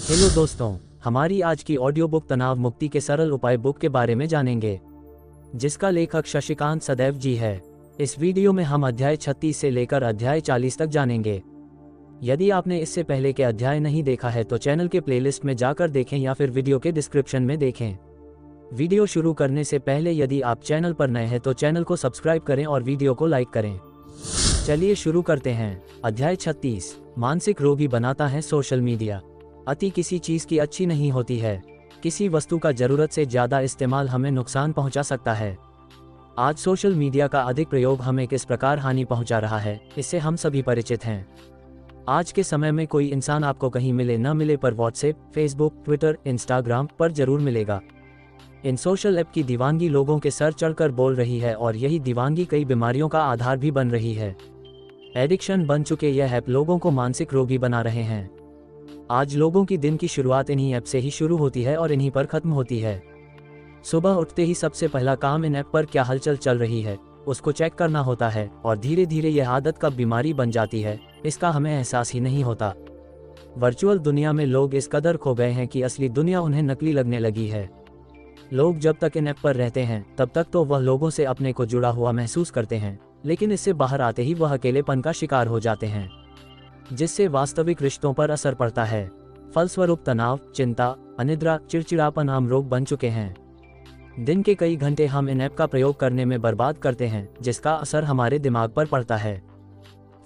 Hello दोस्तों, हमारी आज की ऑडियो बुक तनाव मुक्ति के सरल उपाय बुक के बारे में जानेंगे, जिसका लेखक शशिकांत सदैव जी है। इस वीडियो में हम अध्याय 36 से लेकर अध्याय 40 तक जानेंगे। यदि आपने इससे पहले के अध्याय नहीं देखा है तो चैनल के प्लेलिस्ट में जाकर देखें या फिर वीडियो के डिस्क्रिप्शन में देखें। वीडियो शुरू करने से पहले यदि आप चैनल पर नए हैं तो चैनल को सब्सक्राइब करें और वीडियो को लाइक करें। चलिए शुरू करते हैं। अध्याय 36, मानसिक रोगी बनाता है सोशल मीडिया। अति किसी चीज की अच्छी नहीं होती है। किसी वस्तु का जरूरत से ज्यादा इस्तेमाल हमें नुकसान पहुंचा सकता है। आज सोशल मीडिया का अधिक प्रयोग हमें किस प्रकार हानि पहुंचा रहा है, इससे हम सभी परिचित हैं। आज के समय में कोई इंसान आपको कहीं मिले न मिले पर व्हाट्सएप, फेसबुक, ट्विटर, इंस्टाग्राम पर जरूर मिलेगा। इन सोशल ऐप की दीवानगी लोगों के सर चढ़कर बोल रही है और यही दीवानगी कई बीमारियों का आधार भी बन रही है। एडिक्शन बन चुके यह ऐप लोगों को मानसिक रोगी बना रहे हैं। आज लोगों की दिन की शुरुआत इन्हीं ऐप से ही शुरू होती है और इन्हीं पर खत्म होती है। सुबह उठते ही सबसे पहला काम इन ऐप पर क्या हलचल चल रही है उसको चेक करना होता है और धीरे धीरे यह आदत कब बीमारी बन जाती है इसका हमें एहसास ही नहीं होता। वर्चुअल दुनिया में लोग इस कदर खो गए हैं कि असली दुनिया उन्हें नकली लगने लगी है। लोग जब तक इन ऐप पर रहते हैं तब तक तो वह लोगों से अपने को जुड़ा हुआ महसूस करते हैं, लेकिन इससे बाहर आते ही वह अकेलेपन का शिकार हो जाते हैं, जिससे वास्तविक रिश्तों पर असर पड़ता है। फलस्वरूप तनाव, चिंता, अनिद्रा, चिड़चिड़ापन आम रोग बन चुके हैं। दिन के कई घंटे हम इन ऐप का प्रयोग करने में बर्बाद करते हैं, जिसका असर हमारे दिमाग पर पड़ता है।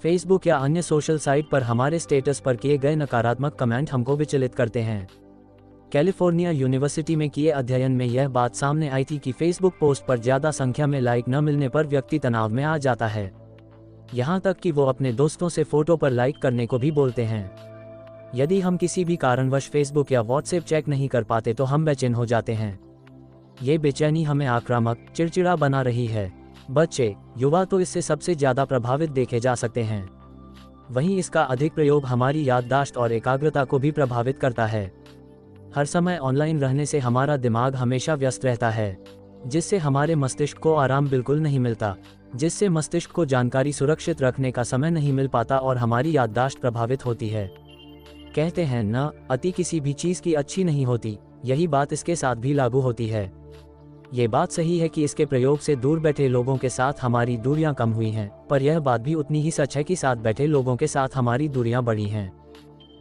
फेसबुक या अन्य सोशल साइट पर हमारे स्टेटस पर किए गए नकारात्मक कमेंट हमको विचलित करते हैं। कैलिफोर्निया यूनिवर्सिटी में किए अध्ययन में यह बात सामने आई थी कि फेसबुक पोस्ट पर ज्यादा संख्या में लाइक न मिलने पर व्यक्ति तनाव में आ जाता है। यहाँ तक कि वो अपने दोस्तों से फोटो पर लाइक करने को भी बोलते हैं। यदि हम किसी भी कारणवश फेसबुक या व्हाट्सएप चेक नहीं कर पाते तो हम बेचैन हो जाते हैं। ये बेचैनी हमें आक्रामक, चिड़चिड़ा बना रही है। बच्चे, युवा तो इससे सबसे ज्यादा प्रभावित देखे जा सकते हैं। वहीं इसका अधिक प्रयोग हमारी याददाश्त और एकाग्रता को भी प्रभावित करता है। हर समय ऑनलाइन रहने से हमारा दिमाग हमेशा व्यस्त रहता है, जिससे हमारे मस्तिष्क को आराम बिल्कुल नहीं मिलता, जिससे मस्तिष्क को जानकारी सुरक्षित रखने का समय नहीं मिल पाता और हमारी याददाश्त प्रभावित होती है। कहते हैं न, अति किसी भी चीज की अच्छी नहीं होती। यही बात इसके साथ भी लागू होती है। ये बात सही है कि इसके प्रयोग से दूर बैठे लोगों के साथ हमारी दूरियां कम हुई हैं, पर यह बात भी उतनी ही सच है कि साथ बैठे लोगों के साथ हमारी दूरियां बढ़ी हैं।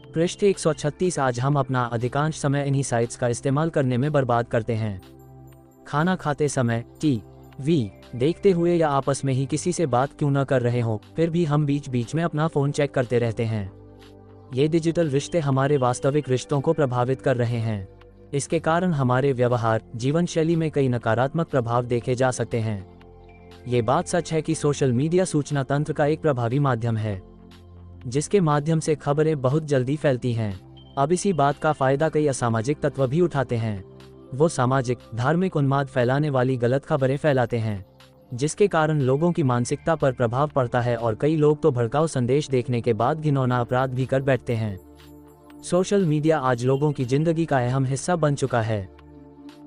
पृष्ठ 136। आज हम अपना अधिकांश समय इन्हीं साइट्स का इस्तेमाल करने में बर्बाद करते हैं। खाना खाते समय, टीवी देखते हुए या आपस में ही किसी से बात क्यों न कर रहे हो, फिर भी हम बीच बीच में अपना फोन चेक करते रहते हैं। ये डिजिटल रिश्ते हमारे वास्तविक रिश्तों को प्रभावित कर रहे हैं। इसके कारण हमारे व्यवहार, जीवन शैली में कई नकारात्मक प्रभाव देखे जा सकते हैं। ये बात सच है कि सोशल मीडिया सूचना तंत्र का एक प्रभावी माध्यम है, जिसके माध्यम से खबरें बहुत जल्दी फैलती हैं। अब इसी बात का फायदा कई असामाजिक तत्व भी उठाते हैं। वो सामाजिक, धार्मिक उन्माद फैलाने वाली गलत खबरें फैलाते हैं, जिसके कारण लोगों की मानसिकता पर प्रभाव पड़ता है और कई लोग तो भड़काऊ संदेश देखने के बाद घिनौना अपराध भी कर बैठते हैं। सोशल मीडिया आज लोगों की जिंदगी का अहम हिस्सा बन चुका है।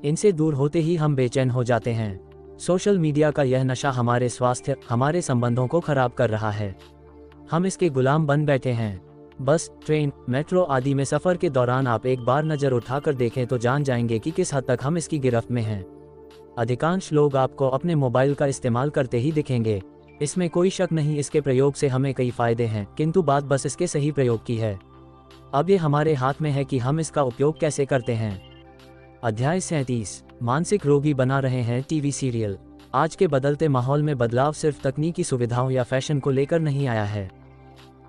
इनसे दूर होते ही हम बेचैन हो जाते हैं। सोशल मीडिया का यह नशा हमारे स्वास्थ्य, हमारे संबंधों को खराब कर रहा है। हम इसके गुलाम बन बैठे हैं। बस, ट्रेन, मेट्रो आदि में सफर के दौरान आप एक बार नजर उठाकर देखें तो जान जाएंगे कि किस हद तक हम इसकी गिरफ्त में हैं। अधिकांश लोग आपको अपने मोबाइल का इस्तेमाल करते ही दिखेंगे। इसमें कोई शक नहीं, इसके प्रयोग से हमें कई फायदे हैं, किंतु बात बस इसके सही प्रयोग की है। अब ये हमारे हाथ में है कि हम इसका उपयोग कैसे करते हैं। अध्याय 37, मानसिक रोगी बना रहे हैं टीवी सीरियल। आज के बदलते माहौल में बदलाव सिर्फ तकनीकी सुविधाओं या फैशन को लेकर नहीं आया है।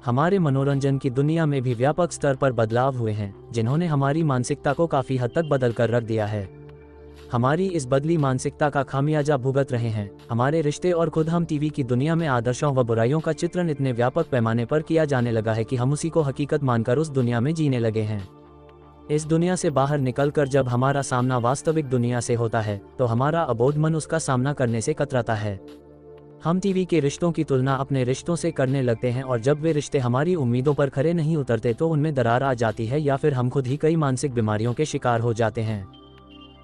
हमारे मनोरंजन की दुनिया में भी व्यापक स्तर पर बदलाव हुए हैं, जिन्होंने हमारी मानसिकता को काफी हद तक बदल कर रख दिया है। हमारी इस बदली मानसिकता का खामियाजा भुगत रहे हैं हमारे रिश्ते और खुद हम। टीवी की दुनिया में आदर्शों व बुराइयों का चित्रण इतने व्यापक पैमाने पर किया जाने लगा है कि हम उसी को हकीकत मानकर उस दुनिया में जीने लगे हैं। इस दुनिया से बाहर निकलकर जब हमारा सामना वास्तविक दुनिया से होता है तो हमारा अबोध मन उसका सामना करने से कतराता है। हम टीवी के रिश्तों की तुलना अपने रिश्तों से करने लगते हैं और जब वे रिश्ते हमारी उम्मीदों पर खरे नहीं उतरते तो उनमें दरार आ जाती है या फिर हम खुद ही कई मानसिक बीमारियों के शिकार हो जाते हैं।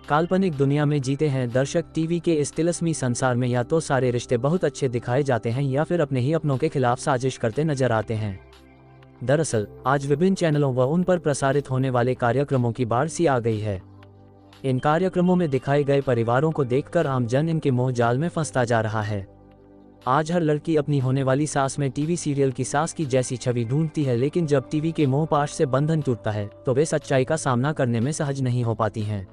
काल्पनिक दुनिया में जीते हैं दर्शक। टीवी के इस तिलस्मी संसार में या तो सारे रिश्ते बहुत अच्छे दिखाए जाते हैं या फिर अपने ही अपनों के खिलाफ साजिश करते नजर आते हैं। दरअसल आज विभिन्न चैनलों व उन पर प्रसारित होने वाले कार्यक्रमों की बाढ़ सी आ गई है। इन कार्यक्रमों में दिखाए गए परिवारों को देखकर आमजन इनके मोह जाल में फंसता जा रहा है। आज हर लड़की अपनी होने वाली सास में टीवी सीरियल की सास की जैसी छवि ढूंढती है, लेकिन जब टीवी के मोह पाश से बंधन टूटता है तो वे सच्चाई का सामना करने में सहज नहीं हो पाती हैं।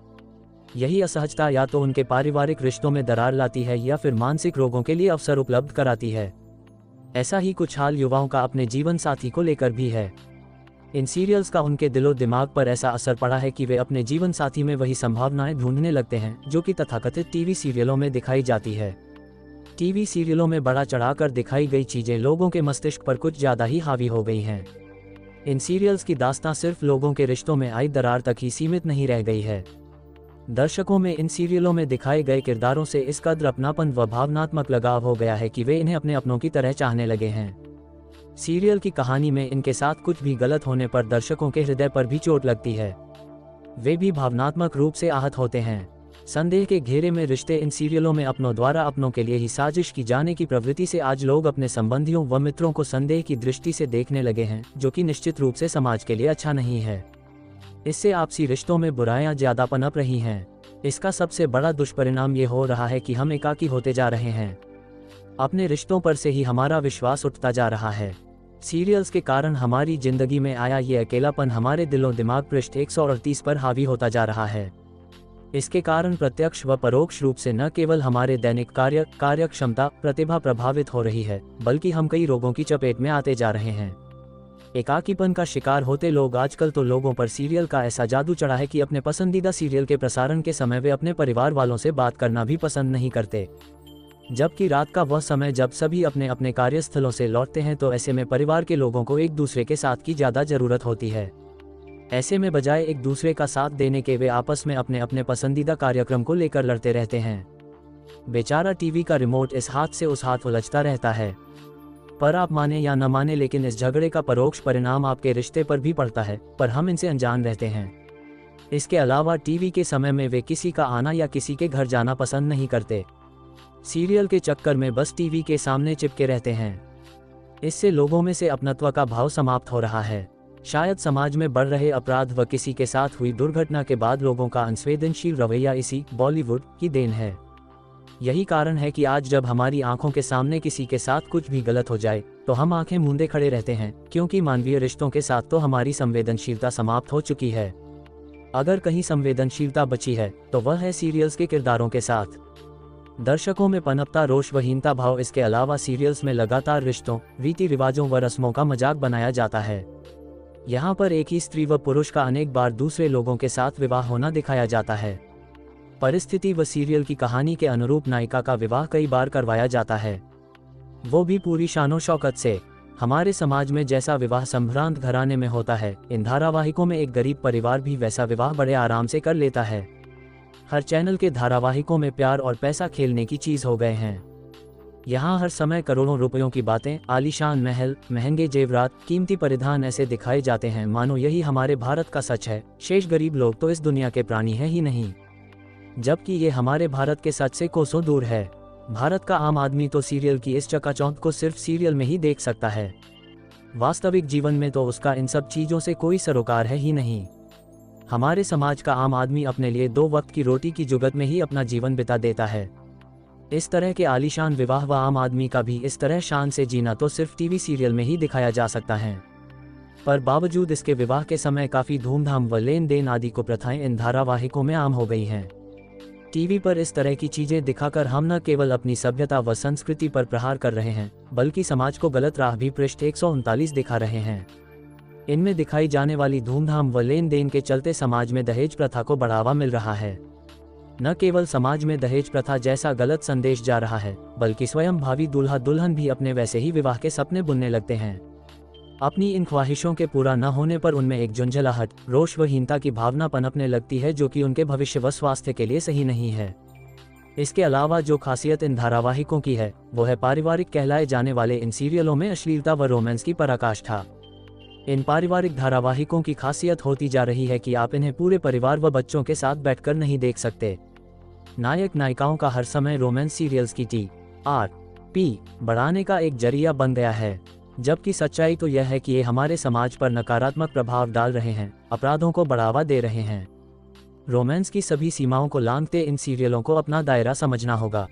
यही असहजता या तो उनके पारिवारिक रिश्तों में दरार लाती है या फिर मानसिक रोगों के लिए अवसर उपलब्ध कराती है। ऐसा ही कुछ हाल युवाओं का अपने जीवन साथी को लेकर भी है। इन सीरियल्स का उनके दिलो दिमाग पर ऐसा असर पड़ा है कि वे अपने जीवन साथी में वही संभावनाएं ढूंढने लगते हैं जो कि तथाकथित टीवी सीरियलों में दिखाई जाती है। टीवी सीरियलों में बढ़ा चढ़ाकर दिखाई गई चीजें लोगों के मस्तिष्क पर कुछ ज्यादा ही हावी हो गई हैं। इन सीरियल्स की दास्तां सिर्फ लोगों के रिश्तों में आई दरार तक ही सीमित नहीं रह गई है। दर्शकों में इन सीरियलों में दिखाए गए किरदारों से इस कदर अपनापन व भावनात्मक लगाव हो गया है कि वे इन्हें अपने अपनों की तरह चाहने लगे हैं। सीरियल की कहानी में इनके साथ कुछ भी गलत होने पर दर्शकों के हृदय पर भी चोट लगती है। वे भी भावनात्मक रूप से आहत होते हैं। संदेह के घेरे में रिश्ते इन सीरियलों में अपनों द्वारा अपनों के लिए ही साजिश की जाने की प्रवृत्ति से आज लोग अपने संबंधियों व मित्रों को संदेह की दृष्टि से देखने लगे हैं, जो कि निश्चित रूप से समाज के लिए अच्छा नहीं है। इससे आपसी रिश्तों में बुराइयां ज्यादा पनप रही हैं। इसका सबसे बड़ा दुष्परिणाम ये हो रहा है कि हम एकाकी होते जा रहे हैं। अपने रिश्तों पर से ही हमारा विश्वास उठता जा रहा है। सीरियल्स के कारण हमारी जिंदगी में आया ये अकेलापन हमारे दिलों दिमाग पृष्ठ 138 पर हावी होता जा रहा है। इसके कारण प्रत्यक्ष व परोक्ष रूप से न केवल हमारे दैनिक कार्य क्षमता प्रतिभा प्रभावित हो रही है, बल्कि हम कई रोगों की चपेट में आते जा रहे हैं। एकाकीपन का शिकार होते लोग आजकल तो लोगों पर सीरियल का ऐसा जादू चढ़ा है कि अपने पसंदीदा सीरियल के प्रसारण के समय वे अपने परिवार वालों से बात करना भी पसंद नहीं करते, जबकि रात का वह समय जब सभी अपने अपने कार्यस्थलों से लौटते हैं तो ऐसे में परिवार के लोगों को एक दूसरे के साथ की ज्यादा जरूरत होती है। ऐसे में बजाय एक दूसरे का साथ देने के वे आपस में अपने अपने पसंदीदा कार्यक्रम को लेकर लड़ते रहते हैं। बेचारा टीवी का रिमोट इस हाथ से उस हाथ उलझता रहता है। पर आप माने या न माने, लेकिन इस झगड़े का परोक्ष परिणाम आपके रिश्ते पर भी पड़ता है, पर हम इनसे अनजान रहते हैं। इसके अलावा टीवी के समय में वे किसी का आना या किसी के घर जाना पसंद नहीं करते। सीरियल के चक्कर में बस टीवी के सामने चिपके रहते हैं। इससे लोगों में से अपनत्व का भाव समाप्त हो रहा है। शायद समाज में बढ़ रहे अपराध व किसी के साथ हुई दुर्घटना के बाद लोगों का अनसंवेदनशील रवैया इसी बॉलीवुड की देन है। यही कारण है कि आज जब हमारी आंखों के सामने किसी के साथ कुछ भी गलत हो जाए तो हम आंखें मूंदे खड़े रहते हैं, क्योंकि मानवीय रिश्तों के साथ तो हमारी संवेदनशीलता समाप्त हो चुकी है। अगर कहीं संवेदनशीलता बची है तो वह है सीरियल्स के किरदारों के साथ। दर्शकों में पनपता रोष व हीनता भाव। इसके अलावा सीरियल्स में लगातार रिश्तों, रीति रिवाजों व रस्मों का मजाक बनाया जाता है। यहाँ पर एक ही स्त्री व पुरुष का अनेक बार दूसरे लोगों के साथ विवाह होना दिखाया जाता है। परिस्थिति व सीरियल की कहानी के अनुरूप नायिका का विवाह कई बार करवाया जाता है, वो भी पूरी शानो शौकत से। हमारे समाज में जैसा विवाह संभ्रांत घराने में होता है, इन धारावाहिकों में एक गरीब परिवार भी वैसा विवाह बड़े आराम से कर लेता है। हर चैनल के धारावाहिकों में प्यार और पैसा खेलने की चीज हो गए हैं। यहाँ हर समय करोड़ों रुपयों की बातें, आलीशान महल, महंगे जेवरात, कीमती परिधान ऐसे दिखाए जाते हैं मानो यही हमारे भारत का सच है। शेष गरीब लोग तो इस दुनिया के प्राणी हैं ही नहीं, जबकि ये हमारे भारत के सच से कोसों दूर है। भारत का आम आदमी तो सीरियल की इस चकाचौंध को सिर्फ सीरियल में ही देख सकता है। वास्तविक जीवन में तो उसका इन सब चीजों से कोई सरोकार है ही नहीं। हमारे समाज का आम आदमी अपने लिए 2 वक्त की रोटी की जुगत में ही अपना जीवन बिता देता है। इस तरह के आलीशान विवाह व आम आदमी का भी इस तरह शान से जीना तो सिर्फ टीवी सीरियल में ही दिखाया जा सकता है। पर बावजूद इसके विवाह के समय काफी धूमधाम व लेन देन आदि को प्रथाएं इन धारावाहिकों में आम हो गई हैं। टीवी पर इस तरह की चीजें दिखाकर हम न केवल अपनी सभ्यता व संस्कृति पर प्रहार कर रहे हैं, बल्कि समाज को गलत राह भी पृष्ठ 139 दिखा रहे हैं। इनमें दिखाई जाने वाली धूमधाम व लेन देन के चलते समाज में दहेज प्रथा को बढ़ावा मिल रहा है। न केवल समाज में दहेज प्रथा जैसा गलत संदेश जा रहा है, बल्कि स्वयं भावी दूल्हा दुल्हन भी अपने वैसे ही विवाह के सपने बुनने लगते हैं। अपनी इन ख्वाहिशों के पूरा न होने पर उनमें एक झुंझलाहट, रोष व हीनता की भावना पनपने लगती है, जो कि उनके भविष्य व स्वास्थ्य के लिए सही नहीं है। इसके अलावा जो खासियत इन धारावाहिकों की है वो है पारिवारिक कहलाए जाने वाले इन सीरियलों में अश्लीलता व रोमांस की पराकाष्ठा। इन पारिवारिक धारावाहिकों की खासियत होती जा रही है कि आप इन्हें पूरे परिवार व बच्चों के साथ बैठकर नहीं देख सकते। नायक नायिकाओं का हर समय रोमांस सीरियल्स की TRP बढ़ाने का एक जरिया बन गया है। जबकि सच्चाई तो यह है कि ये हमारे समाज पर नकारात्मक प्रभाव डाल रहे हैं, अपराधों को बढ़ावा दे रहे हैं। रोमांस की सभी सीमाओं को लांघते इन सीरियलों को अपना दायरा समझना होगा,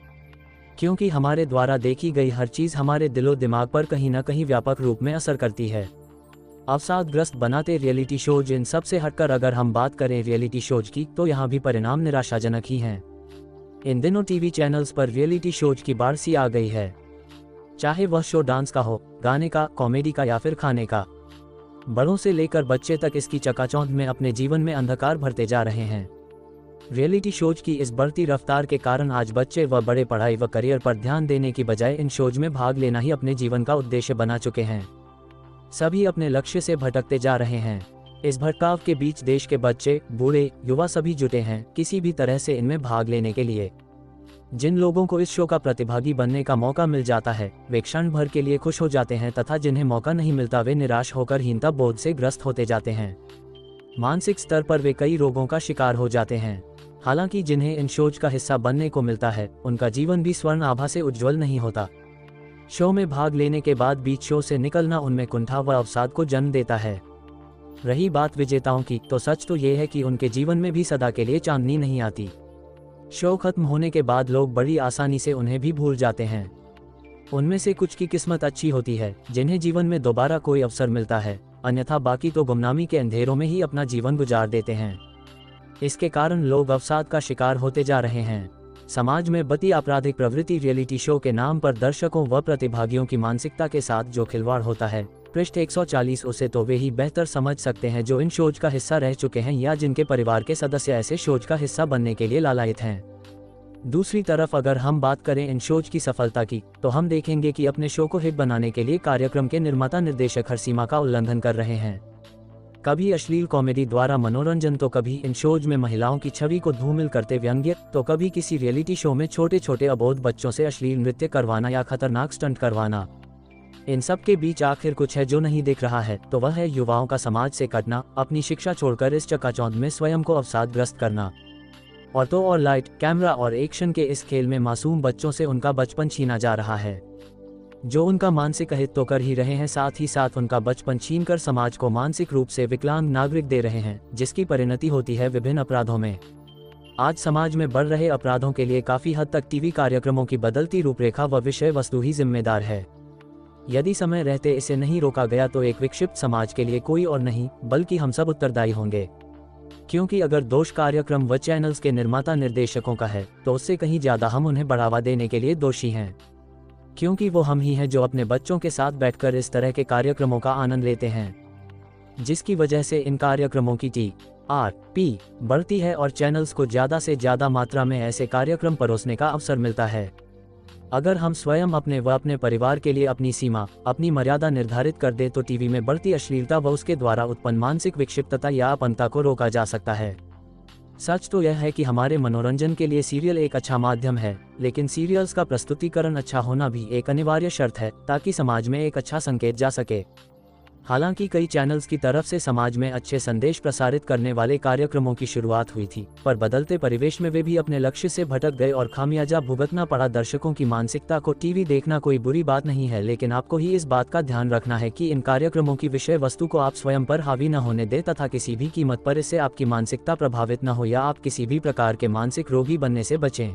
क्योंकि हमारे द्वारा देखी गई हर चीज़ हमारे दिलो दिमाग पर कहीं न कहीं व्यापक रूप में असर करती है। अवसादग्रस्त बनाते रियलिटी शोज इन सब से हटकर अगर हम बात करें रियलिटी शोज की, तो यहाँ भी परिणाम निराशाजनक ही हैं। इन दिनों टीवी चैनल्स पर रियलिटी शोज की बाढ़ सी आ गई है, चाहे वह शो डांस का हो, गाने का, कॉमेडी का या फिर खाने का। बड़ों से लेकर बच्चे तक इसकी चकाचौंध में अपने जीवन में अंधकार भरते जा रहे हैं। रियलिटी शोज की इस बढ़ती रफ्तार के कारण आज बच्चे व बड़े पढ़ाई व करियर पर ध्यान देने की बजाय इन शोज में भाग लेना ही अपने जीवन का उद्देश्य बना चुके हैं। सभी अपने लक्ष्य से भटकते जा रहे हैं। इस भटकाव के बीच देश के बच्चे, बूढ़े, युवा सभी जुटे हैं किसी भी तरह से इनमें भाग लेने के लिए। जिन लोगों को इस शो का प्रतिभागी बनने का मौका मिल जाता है, वे क्षण भर के लिए खुश हो जाते हैं तथा जिन्हें मौका नहीं मिलता वे निराश होकर हीनता बोध से ग्रस्त होते जाते हैं। मानसिक स्तर पर वे कई रोगों का शिकार हो जाते हैं। हालांकि जिन्हें इन शोज का हिस्सा बनने को मिलता है, उनका जीवन भी स्वर्ण आभा से उज्जवल नहीं होता। शो में भाग लेने के बाद बीच शो से निकलना उनमें कुंठा व अवसाद को जन्म देता है। रही बात विजेताओं की, तो सच तो ये है कि उनके जीवन में भी सदा के लिए चांदनी नहीं आती। शो खत्म होने के बाद लोग बड़ी आसानी से उन्हें भी भूल जाते हैं। उनमें से कुछ की किस्मत अच्छी होती है, जिन्हें जीवन में दोबारा कोई अवसर मिलता है, अन्यथा बाकी तो गुमनामी के अंधेरों में ही अपना जीवन गुजार देते हैं। इसके कारण लोग अवसाद का शिकार होते जा रहे हैं। समाज में बढ़ती आपराधिक प्रवृत्ति रियलिटी शो के नाम पर दर्शकों व प्रतिभागियों की मानसिकता के साथ जो खिलवाड़ होता है, पृष्ठ 140 उसे तो वे ही बेहतर समझ सकते हैं जो इन शोज का हिस्सा रह चुके हैं या जिनके परिवार के सदस्य ऐसे शोज का हिस्सा बनने के लिए लालायित हैं। दूसरी तरफ अगर हम बात करें इन शोज की सफलता की, तो हम देखेंगे कि अपने शो को हिट बनाने के लिए कार्यक्रम के निर्माता निर्देशक हर सीमा का उल्लंघन कर रहे हैं। कभी अश्लील कॉमेडी द्वारा मनोरंजन, तो कभी इन शोज में महिलाओं की छवि को धूमिल करते व्यंग्य, तो कभी किसी रियलिटी शो में छोटे छोटे अबोध बच्चों से अश्लील नृत्य करवाना या खतरनाक स्टंट करवाना। इन सब के बीच आखिर कुछ है जो नहीं दिख रहा है, तो वह है युवाओं का समाज से कटना, अपनी शिक्षा छोड़कर इस चकाचौंध में स्वयं को अवसादग्रस्त करना। और तो और लाइट, कैमरा और एक्शन के इस खेल में मासूम बच्चों से उनका बचपन छीना जा रहा है, जो उनका मानसिक हित तो कर ही रहे हैं, साथ ही साथ उनका बचपन छीनकर समाज को मानसिक रूप से विकलांग नागरिक दे रहे हैं, जिसकी परिणति होती है विभिन्न अपराधों में। आज समाज में बढ़ रहे अपराधों के लिए काफी हद तक टीवी कार्यक्रमों की बदलती रूपरेखा व विषय वस्तु ही जिम्मेदार है। यदि समय रहते इसे नहीं रोका गया तो एक विक्षिप्त समाज के लिए कोई और नहीं बल्कि हम सब उत्तरदायी होंगे। क्योंकि अगर दोष कार्यक्रम व चैनल्स के निर्माता निर्देशकों का है, तो उससे कहीं ज्यादा हम उन्हें बढ़ावा देने के लिए दोषी हैं, क्योंकि वो हम ही हैं जो अपने बच्चों के साथ बैठकर इस तरह के कार्यक्रमों का आनंद लेते हैं, जिसकी वजह से इन कार्यक्रमों की TRP बढ़ती है और चैनल्स को ज्यादा से ज्यादा मात्रा में ऐसे कार्यक्रम परोसने का अवसर मिलता है। अगर हम स्वयं अपने व अपने परिवार के लिए अपनी सीमा, अपनी मर्यादा निर्धारित कर दे, तो टीवी में बढ़ती अश्लीलता व उसके द्वारा उत्पन्न मानसिक विक्षिप्तता या अपनता को रोका जा सकता है। सच तो यह है कि हमारे मनोरंजन के लिए सीरियल एक अच्छा माध्यम है, लेकिन सीरियल्स का प्रस्तुतिकरण अच्छा होना भी एक अनिवार्य शर्त है, ताकि समाज में एक अच्छा संकेत जा सके। हालांकि कई चैनल्स की तरफ से समाज में अच्छे संदेश प्रसारित करने वाले कार्यक्रमों की शुरुआत हुई थी, पर बदलते परिवेश में वे भी अपने लक्ष्य से भटक गए और खामियाजा भुगतना पड़ा। दर्शकों की मानसिकता को टीवी देखना कोई बुरी बात नहीं है, लेकिन आपको ही इस बात का ध्यान रखना है कि इन कार्यक्रमों की विषय वस्तु को आप स्वयं पर हावी न होने दें तथा किसी भी कीमत पर इससे आपकी मानसिकता प्रभावित न हो या आप किसी भी प्रकार के मानसिक रोगी बनने से बचें।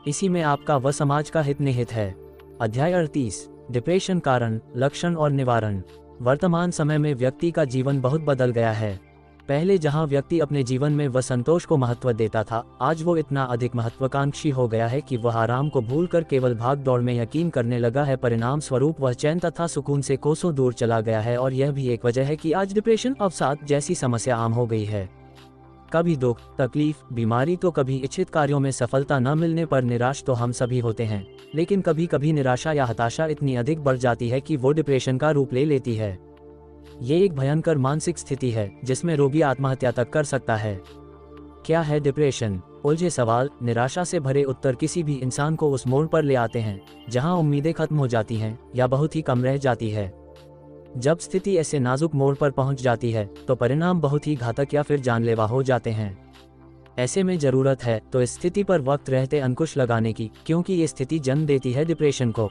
इसी में आपका व समाज का हित निहित है। अध्याय 38, डिप्रेशन, कारण, लक्षण और निवारण। वर्तमान समय में व्यक्ति का जीवन बहुत बदल गया है। पहले जहां व्यक्ति अपने जीवन में वह संतोष को महत्व देता था, आज वो इतना अधिक महत्वाकांक्षी हो गया है कि वह आराम को भूलकर केवल भाग दौड़ में यकीन करने लगा है। परिणाम स्वरूप वह चैन तथा सुकून से कोसों दूर चला गया है और यह भी एक वजह है कि आज डिप्रेशन, अवसाद जैसी समस्या आम हो गई है। कभी दुख, तकलीफ, बीमारी, तो कभी इच्छित कार्यों में सफलता न मिलने पर निराश तो हम सभी होते हैं, लेकिन कभी कभी निराशा या हताशा इतनी अधिक बढ़ जाती है कि वो डिप्रेशन का रूप ले लेती है। ये एक भयंकर मानसिक स्थिति है जिसमें रोगी आत्महत्या तक कर सकता है। क्या है डिप्रेशन? उलझे सवाल, निराशा से भरे उत्तर किसी भी इंसान को उस मोड़ पर ले आते हैं जहां उम्मीदें खत्म हो जाती हैं या बहुत ही कम रह जाती है। जब स्थिति ऐसे नाजुक मोड़ पर पहुंच जाती है तो परिणाम बहुत ही घातक या फिर जानलेवा हो जाते हैं। ऐसे में जरूरत है तो इस स्थिति पर वक्त रहते अंकुश लगाने की, क्योंकि ये स्थिति जन्म देती है डिप्रेशन को।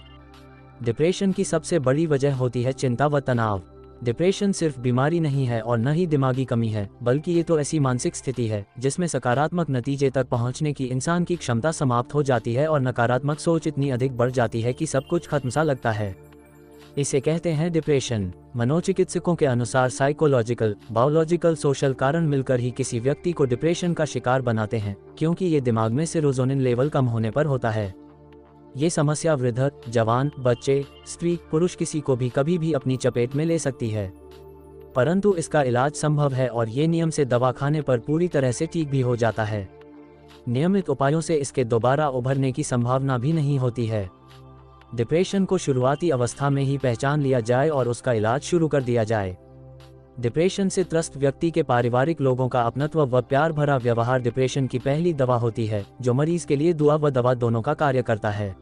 डिप्रेशन की सबसे बड़ी वजह होती है चिंता व तनाव। डिप्रेशन सिर्फ बीमारी नहीं है और न ही दिमागी कमी है, बल्कि ये तो ऐसी मानसिक स्थिति है जिसमें सकारात्मक नतीजे तक पहुंचने की इंसान की क्षमता समाप्त हो जाती है और नकारात्मक सोच इतनी अधिक बढ़ जाती है कि सब कुछ खत्म सा लगता है। इसे कहते हैं डिप्रेशन। मनोचिकित्सकों के अनुसार साइकोलॉजिकल, बायोलॉजिकल, सोशल कारण मिलकर ही किसी व्यक्ति को डिप्रेशन का शिकार बनाते हैं, क्योंकि ये दिमाग में सेरोटोनिन लेवल कम होने पर होता है। ये समस्या वृद्ध, जवान, बच्चे, स्त्री, पुरुष किसी को भी कभी भी अपनी चपेट में ले सकती है, परंतु इसका इलाज संभव है और ये नियम से दवा खाने पर पूरी तरह से ठीक भी हो जाता है। नियमित उपायों से इसके दोबारा उभरने की संभावना भी नहीं होती है। डिप्रेशन को शुरुआती अवस्था में ही पहचान लिया जाए और उसका इलाज शुरू कर दिया जाए। डिप्रेशन से त्रस्त व्यक्ति के पारिवारिक लोगों का अपनत्व व प्यार भरा व्यवहार डिप्रेशन की पहली दवा होती है, जो मरीज के लिए दुआ व दवा दोनों का कार्य करता है।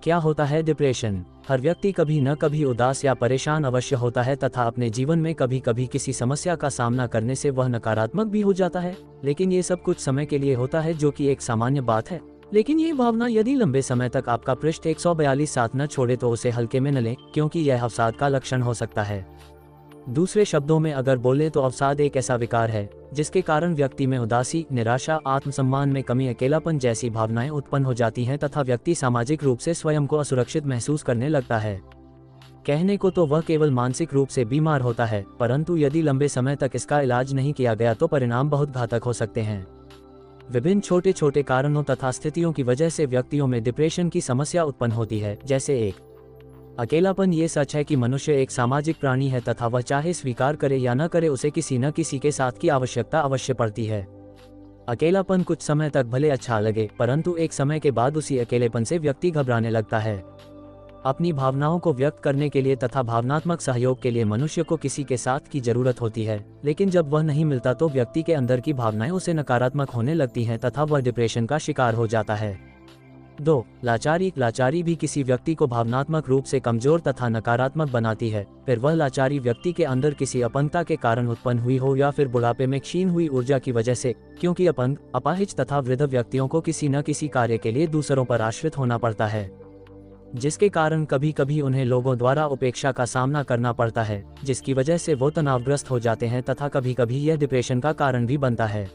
क्या होता है डिप्रेशन? हर व्यक्ति कभी न कभी उदास या परेशान अवश्य होता है तथा अपने जीवन में कभी कभी किसी समस्या का सामना करने से वह नकारात्मक भी हो जाता है, लेकिन ये सब कुछ समय के लिए होता है, जो कि एक सामान्य बात है। लेकिन ये भावना यदि लंबे समय तक आपका पृष्ठ 142 साथ न छोड़े तो उसे हल्के में न लें, क्योंकि यह अवसाद का लक्षण हो सकता है। दूसरे शब्दों में अगर बोलें तो अवसाद एक ऐसा विकार है जिसके कारण व्यक्ति में उदासी, निराशा, आत्मसम्मान में कमी, अकेलापन जैसी भावनाएं उत्पन्न हो जाती हैं तथा व्यक्ति सामाजिक रूप से स्वयं को असुरक्षित महसूस करने लगता है। कहने को तो वह केवल मानसिक रूप से बीमार होता है, परंतु यदि लंबे समय तक इसका इलाज नहीं किया गया तो परिणाम बहुत घातक हो सकते हैं। विभिन्न छोटे छोटे कारणों तथा स्थितियों की वजह से व्यक्तियों में डिप्रेशन की समस्या उत्पन्न होती है, जैसे 1, अकेलापन। ये सच है कि मनुष्य एक सामाजिक प्राणी है तथा वह चाहे स्वीकार करे या न करे उसे किसी न किसी के साथ की आवश्यकता अवश्य पड़ती है। अकेलापन कुछ समय तक भले अच्छा लगे, परंतु एक समय के बाद उसी अकेलेपन से व्यक्ति घबराने लगता है। अपनी भावनाओं को व्यक्त करने के लिए तथा भावनात्मक सहयोग के लिए मनुष्य को किसी के साथ की जरूरत होती है, लेकिन जब वह नहीं मिलता तो व्यक्ति के अंदर की भावनाएं उसे नकारात्मक होने लगती हैं तथा वह डिप्रेशन का शिकार हो जाता है। 2, लाचारी। लाचारी भी किसी व्यक्ति को भावनात्मक रूप से कमजोर तथा नकारात्मक बनाती है, फिर वह लाचारी व्यक्ति के अंदर किसी अपंगता के कारण उत्पन्न हुई हो या फिर बुढ़ापे में क्षीण हुई ऊर्जा की वजह से, क्योंकि अपंग, अपाहिज तथा वृद्ध व्यक्तियों को किसी न किसी कार्य के लिए दूसरों पर आश्रित होना पड़ता है, जिसके कारण कभी कभी उन्हें लोगों द्वारा उपेक्षा का सामना करना पड़ता है, जिसकी वजह से वो तनावग्रस्त हो जाते हैं तथा कभी कभी यह डिप्रेशन का कारण भी बनता है।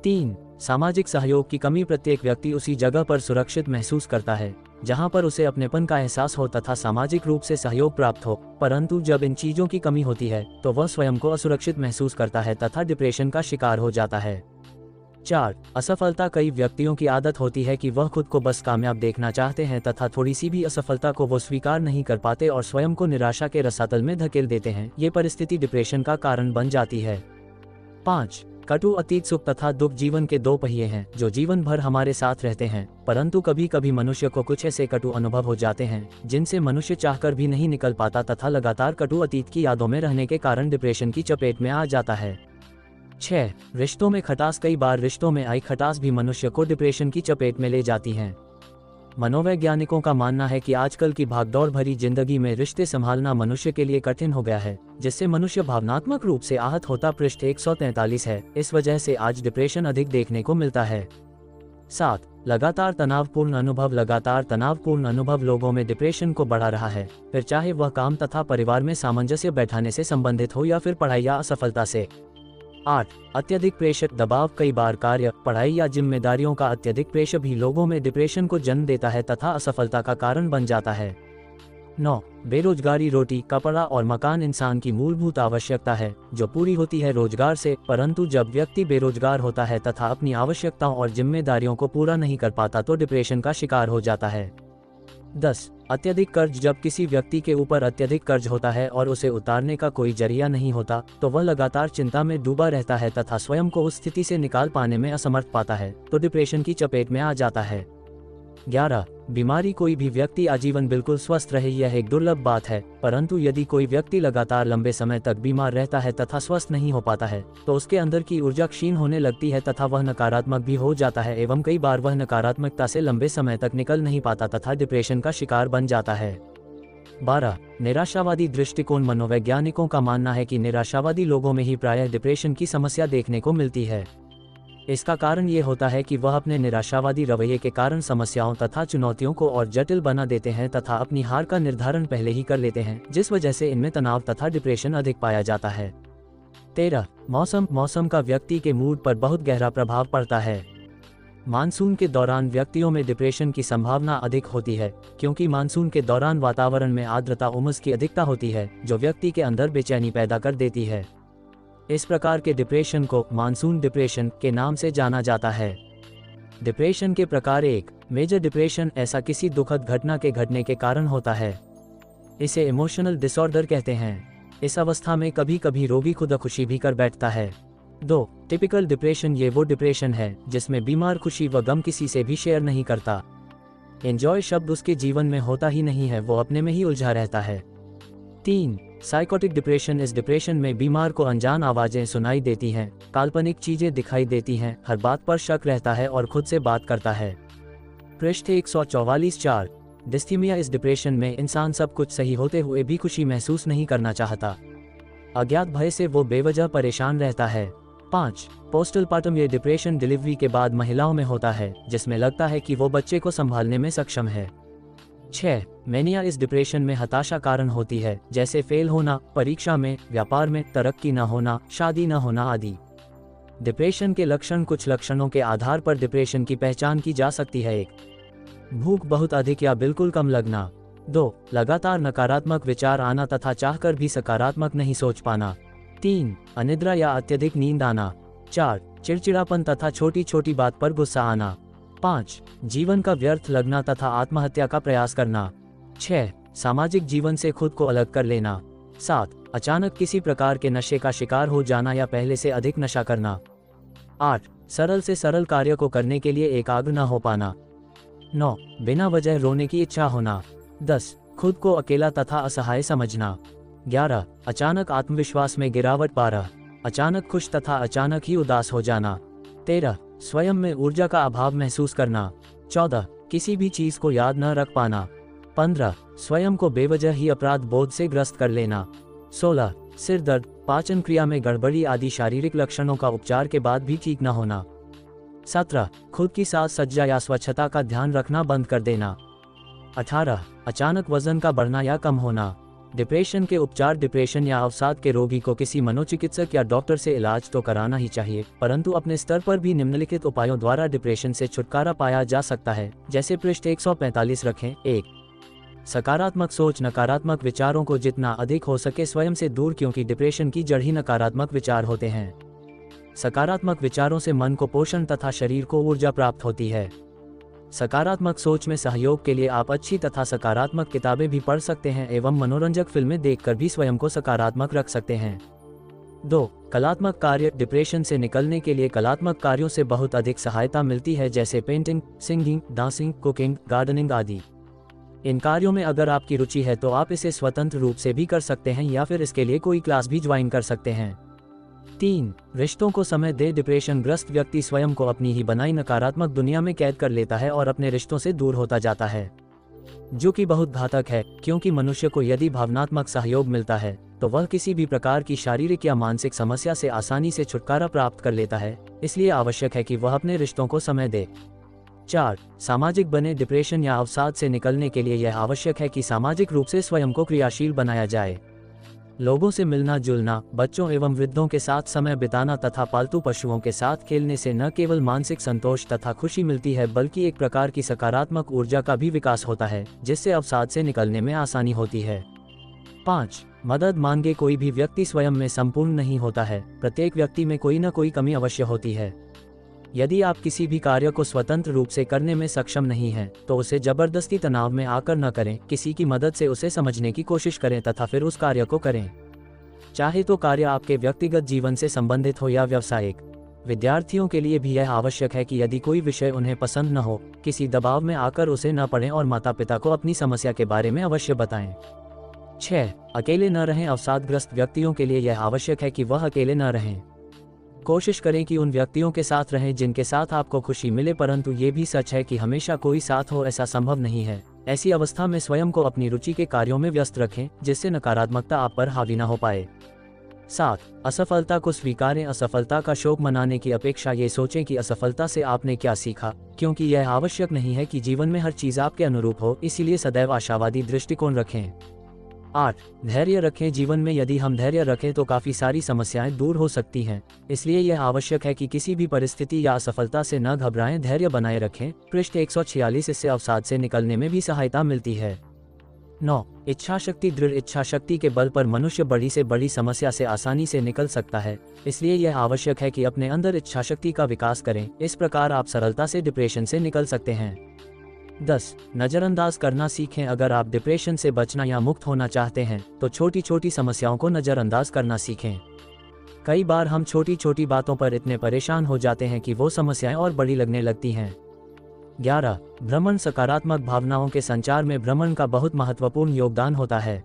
3, सामाजिक सहयोग की कमी। प्रत्येक व्यक्ति उसी जगह पर सुरक्षित महसूस करता है जहां पर उसे अपनेपन का एहसास हो तथा सामाजिक रूप से सहयोग प्राप्त हो, परंतु जब इन चीजों की कमी होती है तो वह स्वयं को असुरक्षित महसूस करता है तथा डिप्रेशन का शिकार हो जाता है। 4, असफलता। कई व्यक्तियों की आदत होती है कि वह खुद को बस कामयाब देखना चाहते हैं तथा थोड़ी सी भी असफलता को वो स्वीकार नहीं कर पाते और स्वयं को निराशा के रसातल में धकेल देते हैं। ये परिस्थिति डिप्रेशन का कारण बन जाती है। 5, कटु अतीत। सुख तथा दुख जीवन के 2 पहिए हैं जो जीवन भर हमारे साथ रहते हैं, परंतु कभी कभी मनुष्य को कुछ ऐसे कटु अनुभव हो जाते हैं जिनसे मनुष्य चाहकर भी नहीं निकल पाता तथा लगातार कटु अतीत की यादों में रहने के कारण डिप्रेशन की चपेट में आ जाता है। 6, रिश्तों में खटास। कई बार रिश्तों में आई खटास भी मनुष्य को डिप्रेशन की चपेट में ले जाती हैं। मनोवैज्ञानिकों का मानना है कि आजकल की भागदौड़ भरी जिंदगी में रिश्ते संभालना मनुष्य के लिए कठिन हो गया है, जिससे मनुष्य भावनात्मक रूप से आहत होता पृष्ठ 143 है। इस वजह से आज डिप्रेशन अधिक देखने को मिलता है। 7, लगातार तनावपूर्ण अनुभव। लगातार तनावपूर्ण अनुभव लोगों में डिप्रेशन को बढ़ा रहा है, फिर चाहे वह काम तथा परिवार में सामंजस्य बैठाने से संबंधित हो या फिर पढ़ाई या असफलता से। 8, अत्यधिक प्रेशर, दबाव। कई बार कार्य, पढ़ाई या जिम्मेदारियों का अत्यधिक प्रेशर भी लोगों में डिप्रेशन को जन्म देता है तथा असफलता का कारण बन जाता है। 9, बेरोजगारी। रोटी, कपड़ा और मकान इंसान की मूलभूत आवश्यकता है जो पूरी होती है रोजगार से, परंतु जब व्यक्ति बेरोजगार होता है तथा अपनी आवश्यकताओं और जिम्मेदारियों को पूरा नहीं कर पाता तो डिप्रेशन का शिकार हो जाता है। 10, अत्यधिक कर्ज। जब किसी व्यक्ति के ऊपर अत्यधिक कर्ज होता है और उसे उतारने का कोई जरिया नहीं होता तो वह लगातार चिंता में डूबा रहता है तथा स्वयं को उस स्थिति से निकाल पाने में असमर्थ पाता है तो डिप्रेशन की चपेट में आ जाता है। 11, बीमारी। कोई भी व्यक्ति आजीवन बिल्कुल स्वस्थ रहे यह एक दुर्लभ बात है, परंतु यदि कोई व्यक्ति लगातार लंबे समय तक बीमार रहता है तथा स्वस्थ नहीं हो पाता है तो उसके अंदर की ऊर्जा क्षीण होने लगती है तथा वह नकारात्मक भी हो जाता है एवं कई बार वह नकारात्मकता से लंबे समय तक निकल नहीं पाता तथा डिप्रेशन का शिकार बन जाता है। 12, निराशावादी दृष्टिकोण। मनोवैज्ञानिकों का मानना है कि निराशावादी लोगों में ही प्रायः डिप्रेशन की समस्या देखने को मिलती है। इसका कारण ये होता है कि वह अपने निराशावादी रवैये के कारण समस्याओं तथा चुनौतियों को और जटिल बना देते हैं तथा अपनी हार का निर्धारण पहले ही कर लेते हैं, जिस वजह से इनमें तनाव तथा डिप्रेशन अधिक पाया जाता है। 13. मौसम का व्यक्ति के मूड पर बहुत गहरा प्रभाव पड़ता है। मानसून के दौरान व्यक्तियों में डिप्रेशन की संभावना अधिक होती है, क्योंकि मानसून के दौरान वातावरण में आर्द्रता उमस की अधिकता होती है, जो व्यक्ति के अंदर बेचैनी पैदा कर देती है। इस प्रकार के डिप्रेशन को मानसून डिप्रेशन के नाम से जाना जाता है। डिप्रेशन के प्रकार 1. मेजर डिप्रेशन ऐसा किसी दुखद घटना के घटने के कारण होता है। इसे इमोशनल डिसऑर्डर कहते हैं। इस अवस्था में कभी कभी रोगी खुदकुशी भी कर बैठता है। 2. टिपिकल डिप्रेशन ये वो डिप्रेशन है जिसमें बीमार खुशी व गम किसी से भी शेयर नहीं करता। एंजॉय शब्द उसके जीवन में होता ही नहीं है, वो अपने में ही उलझा रहता है। 3. साइकोटिक डिप्रेशन इस डिप्रेशन में बीमार को अनजान आवाजें सुनाई देती हैं, काल्पनिक चीजें दिखाई देती हैं, हर बात पर शक रहता है और खुद से बात करता है। पृष्ठ 144-4. डिस्थीमिया इस डिप्रेशन में इंसान सब कुछ सही होते हुए भी खुशी महसूस नहीं करना चाहता। अज्ञात भय से वो बेवजह परेशान रहता है। 5. पोस्टपार्टम ये डिप्रेशन डिलीवरी के बाद महिलाओं में होता है, जिसमें लगता है कि वो बच्चे को संभालने में सक्षम है। 6. मैनिया इस डिप्रेशन में हताशा कारण होती है, जैसे फेल होना परीक्षा में, व्यापार में तरक्की न होना, शादी न होना आदि। डिप्रेशन के लक्षण कुछ लक्षणों के आधार पर डिप्रेशन की पहचान की जा सकती है। 1. भूख बहुत अधिक या बिल्कुल कम लगना। 2. लगातार नकारात्मक विचार आना तथा चाहकर भी सकारात्मक नहीं सोच पाना। 3. अनिद्रा या अत्यधिक नींद आना। 4. चिड़चिड़ापन तथा छोटी छोटी बात पर गुस्सा आना। 5. जीवन का व्यर्थ लगना तथा आत्महत्या का प्रयास करना। 6. सामाजिक जीवन से खुद को अलग कर लेना। 7. अचानक किसी प्रकार के नशे का शिकार हो जाना या पहले से अधिक नशा करना। 8. सरल से सरल कार्य को करने के लिए एकाग्र न हो पाना। 9. बिना वजह रोने की इच्छा होना। 10. खुद को अकेला तथा असहाय समझना। 11. अचानक आत्मविश्वास में गिरावट। 12. अचानक खुश तथा अचानक ही उदास हो जाना। 13. स्वयं में ऊर्जा का अभाव महसूस करना। 14. किसी भी चीज को याद न रख पाना। 15. स्वयं को बेवजह ही अपराध बोध से ग्रस्त कर लेना। 16. सिर दर्द, पाचन क्रिया में गड़बड़ी आदि शारीरिक लक्षणों का उपचार के बाद भी ठीक न होना। 17. खुद की साज सज्जा या स्वच्छता का ध्यान रखना बंद कर देना। 18. अचानक वजन का बढ़ना या कम होना। डिप्रेशन के उपचार डिप्रेशन या अवसाद के रोगी को किसी मनोचिकित्सक या डॉक्टर से इलाज तो कराना ही चाहिए, परंतु अपने स्तर पर भी निम्नलिखित उपायों द्वारा डिप्रेशन से छुटकारा पाया जा सकता है, जैसे पृष्ठ 145 रखें। 1. सकारात्मक सोच नकारात्मक विचारों को जितना अधिक हो सके स्वयं से दूर, क्योंकि डिप्रेशन की जड़ ही नकारात्मक विचार होते हैं। सकारात्मक विचारों से मन को पोषण तथा शरीर को ऊर्जा प्राप्त होती है। सकारात्मक सोच में सहयोग के लिए आप अच्छी तथा सकारात्मक किताबें भी पढ़ सकते हैं एवं मनोरंजक फिल्में देखकर भी स्वयं को सकारात्मक रख सकते हैं। 2. कलात्मक कार्य डिप्रेशन से निकलने के लिए कलात्मक कार्यों से बहुत अधिक सहायता मिलती है, जैसे painting, singing, dancing, cooking, gardening आदि। इन कार्यों में अगर आपकी रुचि है तो आप इसे स्वतंत्र रूप से भी कर सकते हैं या फिर इसके लिए कोई क्लास भी ज्वाइन कर सकते हैं। 3. रिश्तों को समय दे डिप्रेशन ग्रस्त व्यक्ति स्वयं को अपनी ही बनाई नकारात्मक दुनिया में कैद कर लेता है और अपने रिश्तों से दूर होता जाता है, जो कि बहुत घातक है, क्योंकि मनुष्य को यदि भावनात्मक सहयोग मिलता है तो वह किसी भी प्रकार की शारीरिक या मानसिक समस्या से आसानी से छुटकारा प्राप्त कर लेता है। इसलिए आवश्यक है कि वह अपने रिश्तों को समय दे। 4. सामाजिक बने डिप्रेशन या अवसाद से निकलने के लिए यह आवश्यक है कि सामाजिक रूप से स्वयं को क्रियाशील बनाया जाए। लोगों से मिलना जुलना, बच्चों एवं वृद्धों के साथ समय बिताना तथा पालतू पशुओं के साथ खेलने से न केवल मानसिक संतोष तथा खुशी मिलती है, बल्कि एक प्रकार की सकारात्मक ऊर्जा का भी विकास होता है, जिससे अवसाद से निकलने में आसानी होती है। 5. मदद मांगे कोई भी व्यक्ति स्वयं में संपूर्ण नहीं होता है, प्रत्येक व्यक्ति में कोई न कोई कमी अवश्य होती है। यदि आप किसी भी कार्य को स्वतंत्र रूप से करने में सक्षम नहीं हैं, तो उसे जबरदस्ती तनाव में आकर न करें, किसी की मदद से उसे समझने की कोशिश करें तथा फिर उस कार्य को करें। चाहे तो कार्य आपके व्यक्तिगत जीवन से संबंधित हो या व्यावसायिक। विद्यार्थियों के लिए भी यह आवश्यक है कि यदि कोई विषय उन्हें पसंद न हो, किसी दबाव में आकर उसे न पढ़ें और माता पिता को अपनी समस्या के बारे में अवश्य बताएं। 6. अकेले न रहें अवसादग्रस्त व्यक्तियों के लिए यह आवश्यक है कि वह अकेले न रहें। कोशिश करें कि उन व्यक्तियों के साथ रहें जिनके साथ आपको खुशी मिले, परंतु ये भी सच है कि हमेशा कोई साथ हो ऐसा संभव नहीं है। ऐसी अवस्था में स्वयं को अपनी रुचि के कार्यों में व्यस्त रखें, जिससे नकारात्मकता आप पर हावी न हो पाए। 7. असफलता को स्वीकारें। असफलता का शोक मनाने की अपेक्षा ये सोचें कि असफलता से आपने क्या सीखा, क्योंकि यह आवश्यक नहीं है कि जीवन में हर चीज़ आपके अनुरूप हो, इसीलिए सदैव आशावादी दृष्टिकोण रखें। 8. धैर्य रखें। जीवन में यदि हम धैर्य रखें तो काफ़ी सारी समस्याएं दूर हो सकती हैं, इसलिए यह आवश्यक है कि किसी भी परिस्थिति या असफलता से न घबराएं, धैर्य बनाए रखें। पृष्ठ 146। इससे अवसाद से निकलने में भी सहायता मिलती है। 9. इच्छा शक्ति। दृढ़ इच्छा शक्ति के बल पर मनुष्य बड़ी से बड़ी समस्या से आसानी से निकल सकता है, इसलिए यह आवश्यक है कि अपने अंदर इच्छा शक्ति का विकास करें। इस प्रकार आप सरलता से डिप्रेशन से निकल सकते हैं। 10. नज़रअंदाज करना सीखें। अगर आप डिप्रेशन से बचना या मुक्त होना चाहते हैं तो छोटी छोटी समस्याओं को नज़रअंदाज करना सीखें। कई बार हम छोटी छोटी बातों पर इतने परेशान हो जाते हैं कि वो समस्याएं और बड़ी लगने लगती हैं। 11. भ्रमण। सकारात्मक भावनाओं के संचार में भ्रमण का बहुत महत्वपूर्ण योगदान होता है।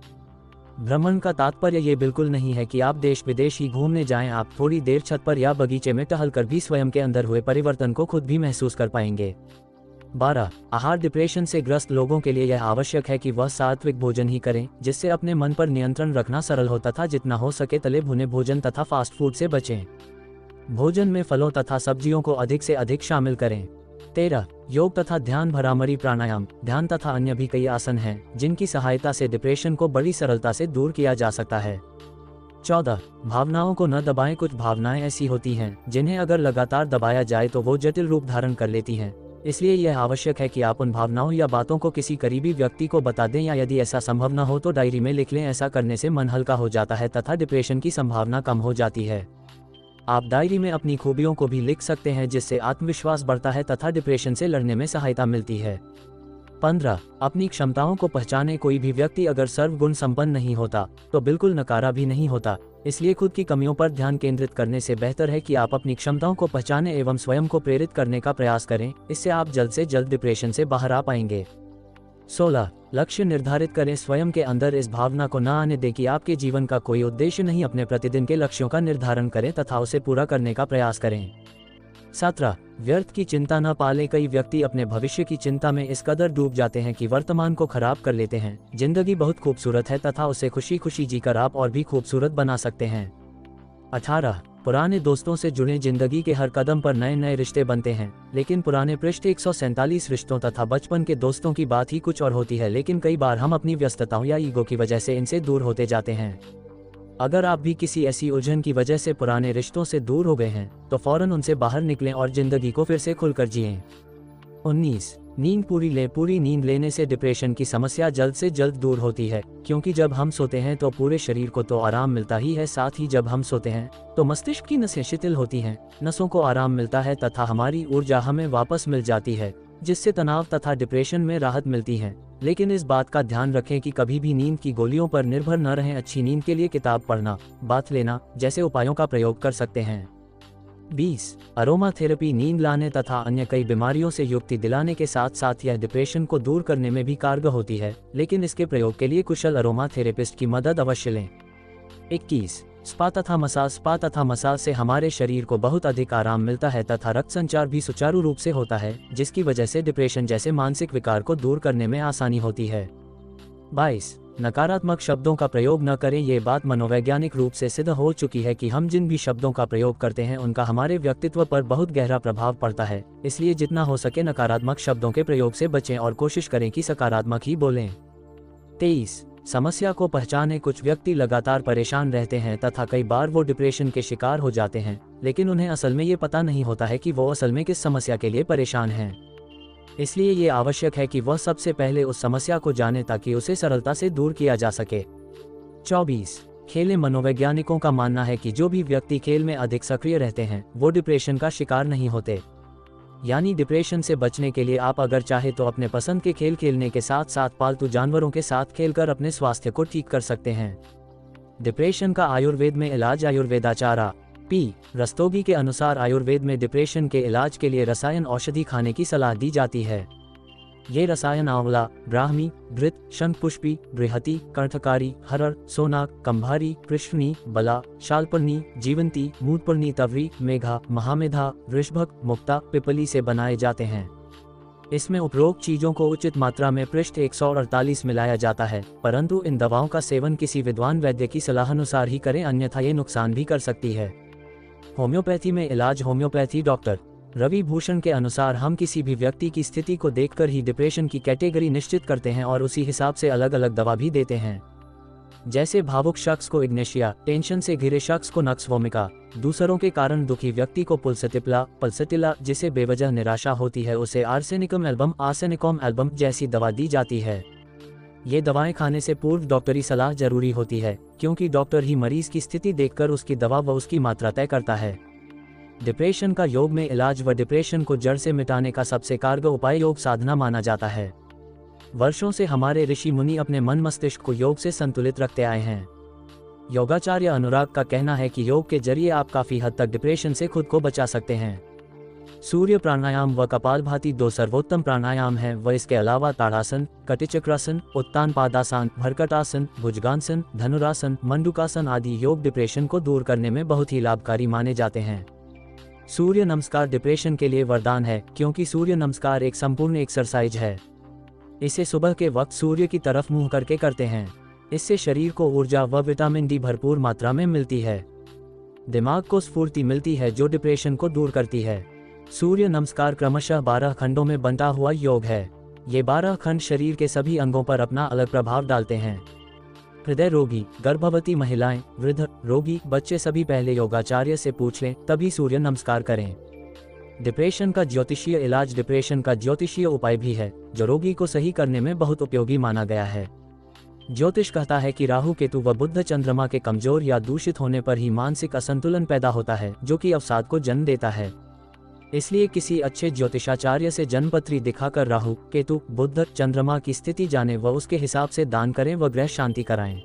भ्रमण का तात्पर्य ये बिल्कुल नहीं है कि आप देश विदेश ही घूमने जाएं। आप थोड़ी देर छत पर या बगीचे में टहलकर भी स्वयं के अंदर हुए परिवर्तन को खुद भी महसूस कर पाएंगे। 12. आहार। डिप्रेशन से ग्रस्त लोगों के लिए यह आवश्यक है कि वह सात्विक भोजन ही करें, जिससे अपने मन पर नियंत्रण रखना सरल हो तथा जितना हो सके तले भुने भोजन तथा फास्ट फूड से बचें। भोजन में फलों तथा सब्जियों को अधिक से अधिक शामिल करें। 13. योग तथा ध्यान। भ्रामरी प्राणायाम, ध्यान तथा अन्य भी कई आसन हैं जिनकी सहायता से डिप्रेशन को बड़ी सरलता से दूर किया जा सकता है। 14. भावनाओं को न दबाएं। कुछ भावनाएं ऐसी होती हैं जिन्हें अगर लगातार दबाया जाए तो वो जटिल रूप धारण कर लेती हैं, इसलिए यह आवश्यक है कि आप उन भावनाओं या बातों को किसी करीबी व्यक्ति को बता दें, या यदि ऐसा संभव न हो तो डायरी में लिख लें। ऐसा करने से मन हल्का हो जाता है तथा डिप्रेशन की संभावना कम हो जाती है। आप डायरी में अपनी खूबियों को भी लिख सकते हैं, जिससे आत्मविश्वास बढ़ता है तथा डिप्रेशन से लड़ने में सहायता मिलती है। 15. अपनी क्षमताओं को पहचानें। कोई भी व्यक्ति अगर सर्वगुण संपन्न नहीं होता तो बिल्कुल नकारा भी नहीं होता, इसलिए खुद की कमियों पर ध्यान केंद्रित करने से बेहतर है कि आप अपनी क्षमताओं को पहचानें एवं स्वयं को प्रेरित करने का प्रयास करें। इससे आप जल्द से जल्द डिप्रेशन से बाहर आ पाएंगे। 16. लक्ष्य निर्धारित करें। स्वयं के अंदर इस भावना को न आने दें कि आपके जीवन का कोई उद्देश्य नहीं। अपने प्रतिदिन के लक्ष्यों का निर्धारण करें तथा उसे पूरा करने का प्रयास करें। 17. व्यर्थ की चिंता न पालें। कई व्यक्ति अपने भविष्य की चिंता में इस कदर डूब जाते हैं कि वर्तमान को खराब कर लेते हैं। जिंदगी बहुत खूबसूरत है तथा उसे खुशी खुशी जीकर आप और भी खूबसूरत बना सकते हैं। 18. पुराने दोस्तों से जुड़े। जिंदगी के हर कदम पर नए नए रिश्ते बनते हैं, लेकिन पुराने पृष्ठ 147 रिश्तों तथा बचपन के दोस्तों की बात ही कुछ और होती है, लेकिन कई बार हम अपनी व्यस्तताओं या ईगो की वजह से इनसे दूर होते जाते हैं। अगर आप भी किसी ऐसी उलझन की वजह से पुराने रिश्तों से दूर हो गए हैं तो फौरन उनसे बाहर निकलें और जिंदगी को फिर से खुलकर जिएं। 19. नींद पूरी लें। पूरी नींद लेने से डिप्रेशन की समस्या जल्द से जल्द दूर होती है, क्योंकि जब हम सोते हैं तो पूरे शरीर को तो आराम मिलता ही है, साथ ही जब हम सोते हैं तो मस्तिष्क की नसें शिथिल होती हैं, नसों को आराम मिलता है तथा हमारी ऊर्जा हमें वापस मिल जाती है, जिससे तनाव तथा डिप्रेशन में राहत मिलती है। लेकिन इस बात का ध्यान रखें कि कभी भी नींद की गोलियों पर निर्भर न रहें। अच्छी नींद के लिए किताब पढ़ना, बाथ लेना जैसे उपायों का प्रयोग कर सकते हैं। 20. Aroma therapy. नींद लाने तथा अन्य कई बीमारियों से युक्ति दिलाने के साथ साथ यह डिप्रेशन को दूर करने में भी कारगर होती है, लेकिन इसके प्रयोग के लिए कुशल अरोमा थेरेपिस्ट की मदद अवश्य लें। 21. स्पा तथा मसाज। स्पा तथा मसाज से हमारे शरीर को बहुत अधिक आराम मिलता है तथा रक्त संचार भी सुचारू रूप से होता है, जिसकी वजह से डिप्रेशन जैसे मानसिक विकार को दूर करने में आसानी होती है। 22. नकारात्मक शब्दों का प्रयोग न करें। ये बात मनोवैज्ञानिक रूप से सिद्ध हो चुकी है कि हम जिन भी शब्दों का प्रयोग करते हैं उनका हमारे व्यक्तित्व पर बहुत गहरा प्रभाव पड़ता है, इसलिए जितना हो सके नकारात्मक शब्दों के प्रयोग से बचें और कोशिश करें कि सकारात्मक ही बोलें। 23. समस्या को पहचानें। कुछ व्यक्ति लगातार परेशान रहते हैं तथा कई बार वो डिप्रेशन के शिकार हो जाते हैं, लेकिन उन्हें असल में ये पता नहीं होता है कि वो असल में किस समस्या के लिए परेशान हैं। इसलिए ये आवश्यक है कि वह सबसे पहले उस समस्या को जाने ताकि उसे सरलता से दूर किया जा सके। 24. खेलें। मनोवैज्ञानिकों का मानना है कि जो भी व्यक्ति खेल में अधिक सक्रिय रहते हैं वो डिप्रेशन का शिकार नहीं होते। यानी डिप्रेशन से बचने के लिए आप अगर चाहे तो अपने पसंद के खेल खेलने के साथ साथ पालतू जानवरों के साथ खेलकर अपने स्वास्थ्य को ठीक कर सकते हैं। डिप्रेशन का आयुर्वेद में इलाज। आयुर्वेदाचार्य पी रस्तोगी के अनुसार आयुर्वेद में डिप्रेशन के इलाज के लिए रसायन औषधि खाने की सलाह दी जाती है। ये रसायन आंवला, ब्राह्मी, घृत, शंखपुष्पी, बृहति, कंठकारी, हरड़, सोनाक, कंभारी, कृष्णी, बला, शालपर्णी, जीवंती, मूतपर्णी, तवरी, मेघा, महामेधा, वृषभक, मुक्ता, पिपली से बनाए जाते हैं। इसमें उपरोक्त चीजों को उचित मात्रा में पृष्ठ 148 मिलाया जाता है, परंतु इन दवाओं का सेवन किसी विद्वान वैद्य की सलाह अनुसार ही करें, अन्यथा ये नुकसान भी कर सकती है। होम्योपैथी में इलाज। होम्योपैथी डॉक्टर रवि भूषण के अनुसार हम किसी भी व्यक्ति की स्थिति को देखकर ही डिप्रेशन की कैटेगरी निश्चित करते हैं और उसी हिसाब से अलग अलग दवा भी देते हैं। जैसे भावुक शख्स को इग्नेशिया, टेंशन से घिरे शख्स को नक्स वोमिका, दूसरों के कारण दुखी व्यक्ति को पल्सटिला जिसे बेवजह निराशा होती है उसे आर्सेनिकम एल्बम जैसी दवा दी जाती है। ये दवाएं खाने से पूर्व डॉक्टरी सलाह जरूरी होती है, क्योंकि डॉक्टर ही मरीज की स्थिति देखकर उसकी दवा व उसकी मात्रा तय करता है। डिप्रेशन का योग में इलाज व डिप्रेशन को जड़ से मिटाने का सबसे कारगर उपाय योग साधना माना जाता है। वर्षों से हमारे ऋषि मुनि अपने मन मस्तिष्क को योग से संतुलित रखते आए हैं। योगाचार्य अनुराग का कहना है कि योग के जरिए आप काफी हद तक डिप्रेशन से खुद को बचा सकते हैं। सूर्य प्राणायाम व कपालभाति 2 सर्वोत्तम प्राणायाम हैं व इसके अलावा ताड़ासन, कटिचक्रासन, उत्तान पादासन, भरकटासन, भुजगासन, धनुरासन, मंडूकासन आदि योग डिप्रेशन को दूर करने में बहुत ही लाभकारी माने जाते हैं। सूर्य नमस्कार डिप्रेशन के लिए वरदान है, क्योंकि सूर्य नमस्कार एक संपूर्ण एक्सरसाइज है। इसे सुबह के वक्त सूर्य की तरफ मुंह करके करते हैं। इससे शरीर को ऊर्जा व विटामिन डी भरपूर मात्रा में मिलती है। दिमाग को स्फूर्ति मिलती है जो डिप्रेशन को दूर करती है। सूर्य नमस्कार क्रमशः 12 खंडों में बंटा हुआ योग है। ये 12 खंड शरीर के सभी अंगों पर अपना अलग प्रभाव डालते हैं। हृदय रोगी, गर्भवती महिलाएं, वृद्ध, रोगी, बच्चे सभी पहले योगाचार्य से पूछ लें, तभी सूर्य नमस्कार करें। डिप्रेशन का ज्योतिषीय इलाज। डिप्रेशन का ज्योतिषीय उपाय भी है, जो रोगी को सही करने में बहुत उपयोगी माना गया है। ज्योतिष कहता है कि राहु, केतु व बुध चंद्रमा के कमजोर या दूषित होने पर ही मानसिक असंतुलन पैदा होता है, जो कि अवसाद को जन्म देता है। इसलिए किसी अच्छे ज्योतिषाचार्य से जन्मपत्री दिखाकर राहु, केतु, बुध, चंद्रमा की स्थिति जाने व उसके हिसाब से दान करें व ग्रह शांति कराएं।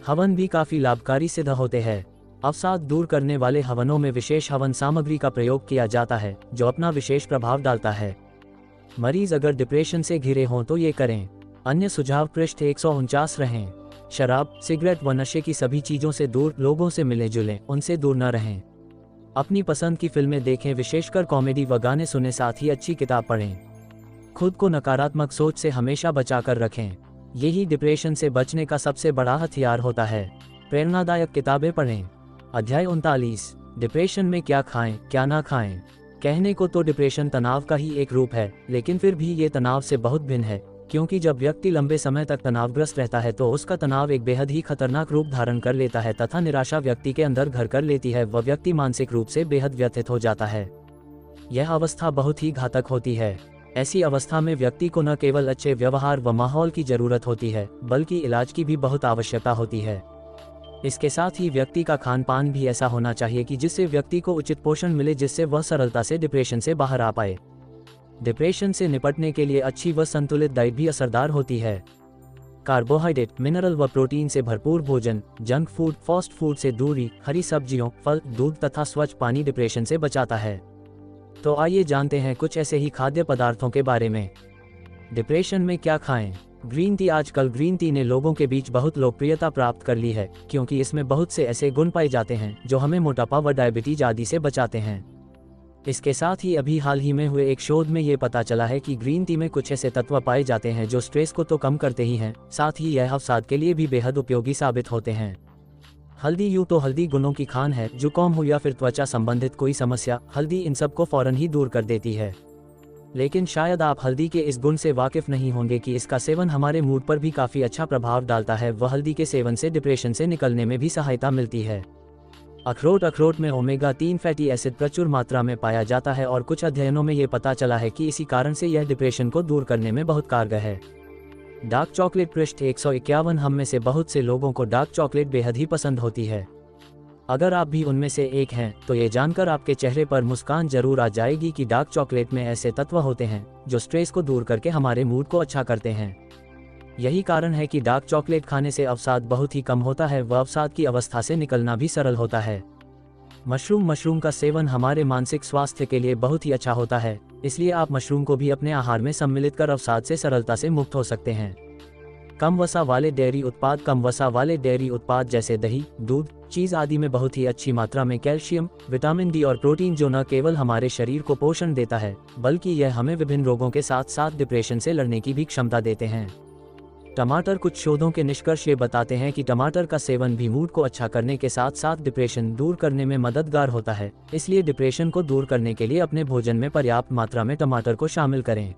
हवन भी काफी लाभकारी सिद्ध होते हैं। अवसाद दूर करने वाले हवनों में विशेष हवन सामग्री का प्रयोग किया जाता है, जो अपना विशेष प्रभाव डालता है। मरीज अगर डिप्रेशन से घिरे हों तो ये करें। अन्य सुझाव पृष्ठ 149 रहें। शराब, सिगरेट व नशे की सभी चीजों से दूर, लोगों से मिले जुलें, उनसे दूर न रहें। अपनी पसंद की फिल्में देखें, विशेषकर कॉमेडी व गाने सुने, साथ ही अच्छी किताब पढ़ें। खुद को नकारात्मक सोच से हमेशा बचाकर रखें। यही डिप्रेशन से बचने का सबसे बड़ा हथियार होता है। प्रेरणादायक किताबें पढ़ें। अध्याय 39। डिप्रेशन में क्या खाएं, क्या ना खाएं। कहने को तो डिप्रेशन तनाव का ही एक रूप है, लेकिन फिर भी ये तनाव से बहुत भिन्न है, क्योंकि जब व्यक्ति लंबे समय तक तनावग्रस्त रहता है तो उसका तनाव एक बेहद ही खतरनाक रूप धारण कर लेता है तथा निराशा व्यक्ति के अंदर घर कर लेती है व व्यक्ति मानसिक रूप से बेहद व्यथित हो जाता है। यह अवस्था बहुत ही घातक होती है। ऐसी अवस्था में व्यक्ति को न केवल अच्छे व्यवहार व माहौल की जरूरत होती है, बल्कि इलाज की भी बहुत आवश्यकता होती है। इसके साथ ही व्यक्ति का खान पान भी ऐसा होना चाहिए कि जिससे व्यक्ति को उचित पोषण मिले, जिससे वह सरलता से डिप्रेशन से बाहर आ पाए। डिप्रेशन से निपटने के लिए अच्छी व संतुलित डाइट भी असरदार होती है। कार्बोहाइड्रेट, मिनरल व प्रोटीन से भरपूर भोजन, जंक फूड, फास्ट फूड से दूरी, हरी सब्जियों, फल, दूध तथा स्वच्छ पानी डिप्रेशन से बचाता है। तो आइए जानते हैं कुछ ऐसे ही खाद्य पदार्थों के बारे में। डिप्रेशन में क्या खाएं? Green tea. आजकल ग्रीन टी ने लोगों के बीच बहुत लोकप्रियता प्राप्त कर ली है, क्योंकि इसमें बहुत से ऐसे गुण पाए जाते हैं जो हमें मोटापा व डायबिटीज आदि से बचाते हैं। इसके साथ ही अभी हाल ही में हुए एक शोध में ये पता चला है कि ग्रीन टी में कुछ ऐसे तत्व पाए जाते हैं जो स्ट्रेस को तो कम करते ही हैं, साथ ही यह अवसाद के लिए भी बेहद उपयोगी साबित होते हैं। हल्दी। यूँ तो हल्दी गुणों की खान है, जुकाम हो या फिर त्वचा संबंधित कोई समस्या, हल्दी इन सब को फौरन ही दूर कर देती है। लेकिन शायद आप हल्दी के इस गुण से वाकिफ नहीं होंगे कि इसका सेवन हमारे मूड पर भी काफ़ी अच्छा प्रभाव डालता है व हल्दी के सेवन से डिप्रेशन से निकलने में भी सहायता मिलती है। अखरोट। अखरोट में ओमेगा 3 फैटी एसिड प्रचुर मात्रा में पाया जाता है और कुछ अध्ययनों में ये पता चला है कि इसी कारण से यह डिप्रेशन को दूर करने में बहुत कारगर है। Dark chocolate. पृष्ठ 151। हम में से बहुत से लोगों को डार्क चॉकलेट बेहद ही पसंद होती है। अगर आप भी उनमें से एक हैं तो ये जानकर आपके चेहरे पर मुस्कान जरूर आ जाएगी कि डार्क चॉकलेट में ऐसे तत्व होते हैं जो स्ट्रेस को दूर करके हमारे मूड को अच्छा करते हैं। यही कारण है कि डार्क चॉकलेट खाने से अवसाद बहुत ही कम होता है व अवसाद की अवस्था से निकलना भी सरल होता है। मशरूम। मशरूम का सेवन हमारे मानसिक स्वास्थ्य के लिए बहुत ही अच्छा होता है, इसलिए आप मशरूम को भी अपने आहार में सम्मिलित कर अवसाद से सरलता से मुक्त हो सकते हैं। कम वसा वाले डेयरी उत्पाद। कम वसा वाले डेयरी उत्पाद जैसे दही, दूध, चीज़ आदि में बहुत ही अच्छी मात्रा में कैल्शियम, विटामिन डी और प्रोटीन जो न केवल हमारे शरीर को पोषण देता है बल्कि यह हमें विभिन्न रोगों के साथ साथ डिप्रेशन से लड़ने की भी क्षमता देते हैं। टमाटर। कुछ शोधों के निष्कर्ष ये बताते हैं कि टमाटर का सेवन भी मूड को अच्छा करने के साथ साथ डिप्रेशन दूर करने में मददगार होता है। इसलिए डिप्रेशन को दूर करने के लिए अपने भोजन में पर्याप्त मात्रा में टमाटर को शामिल करें।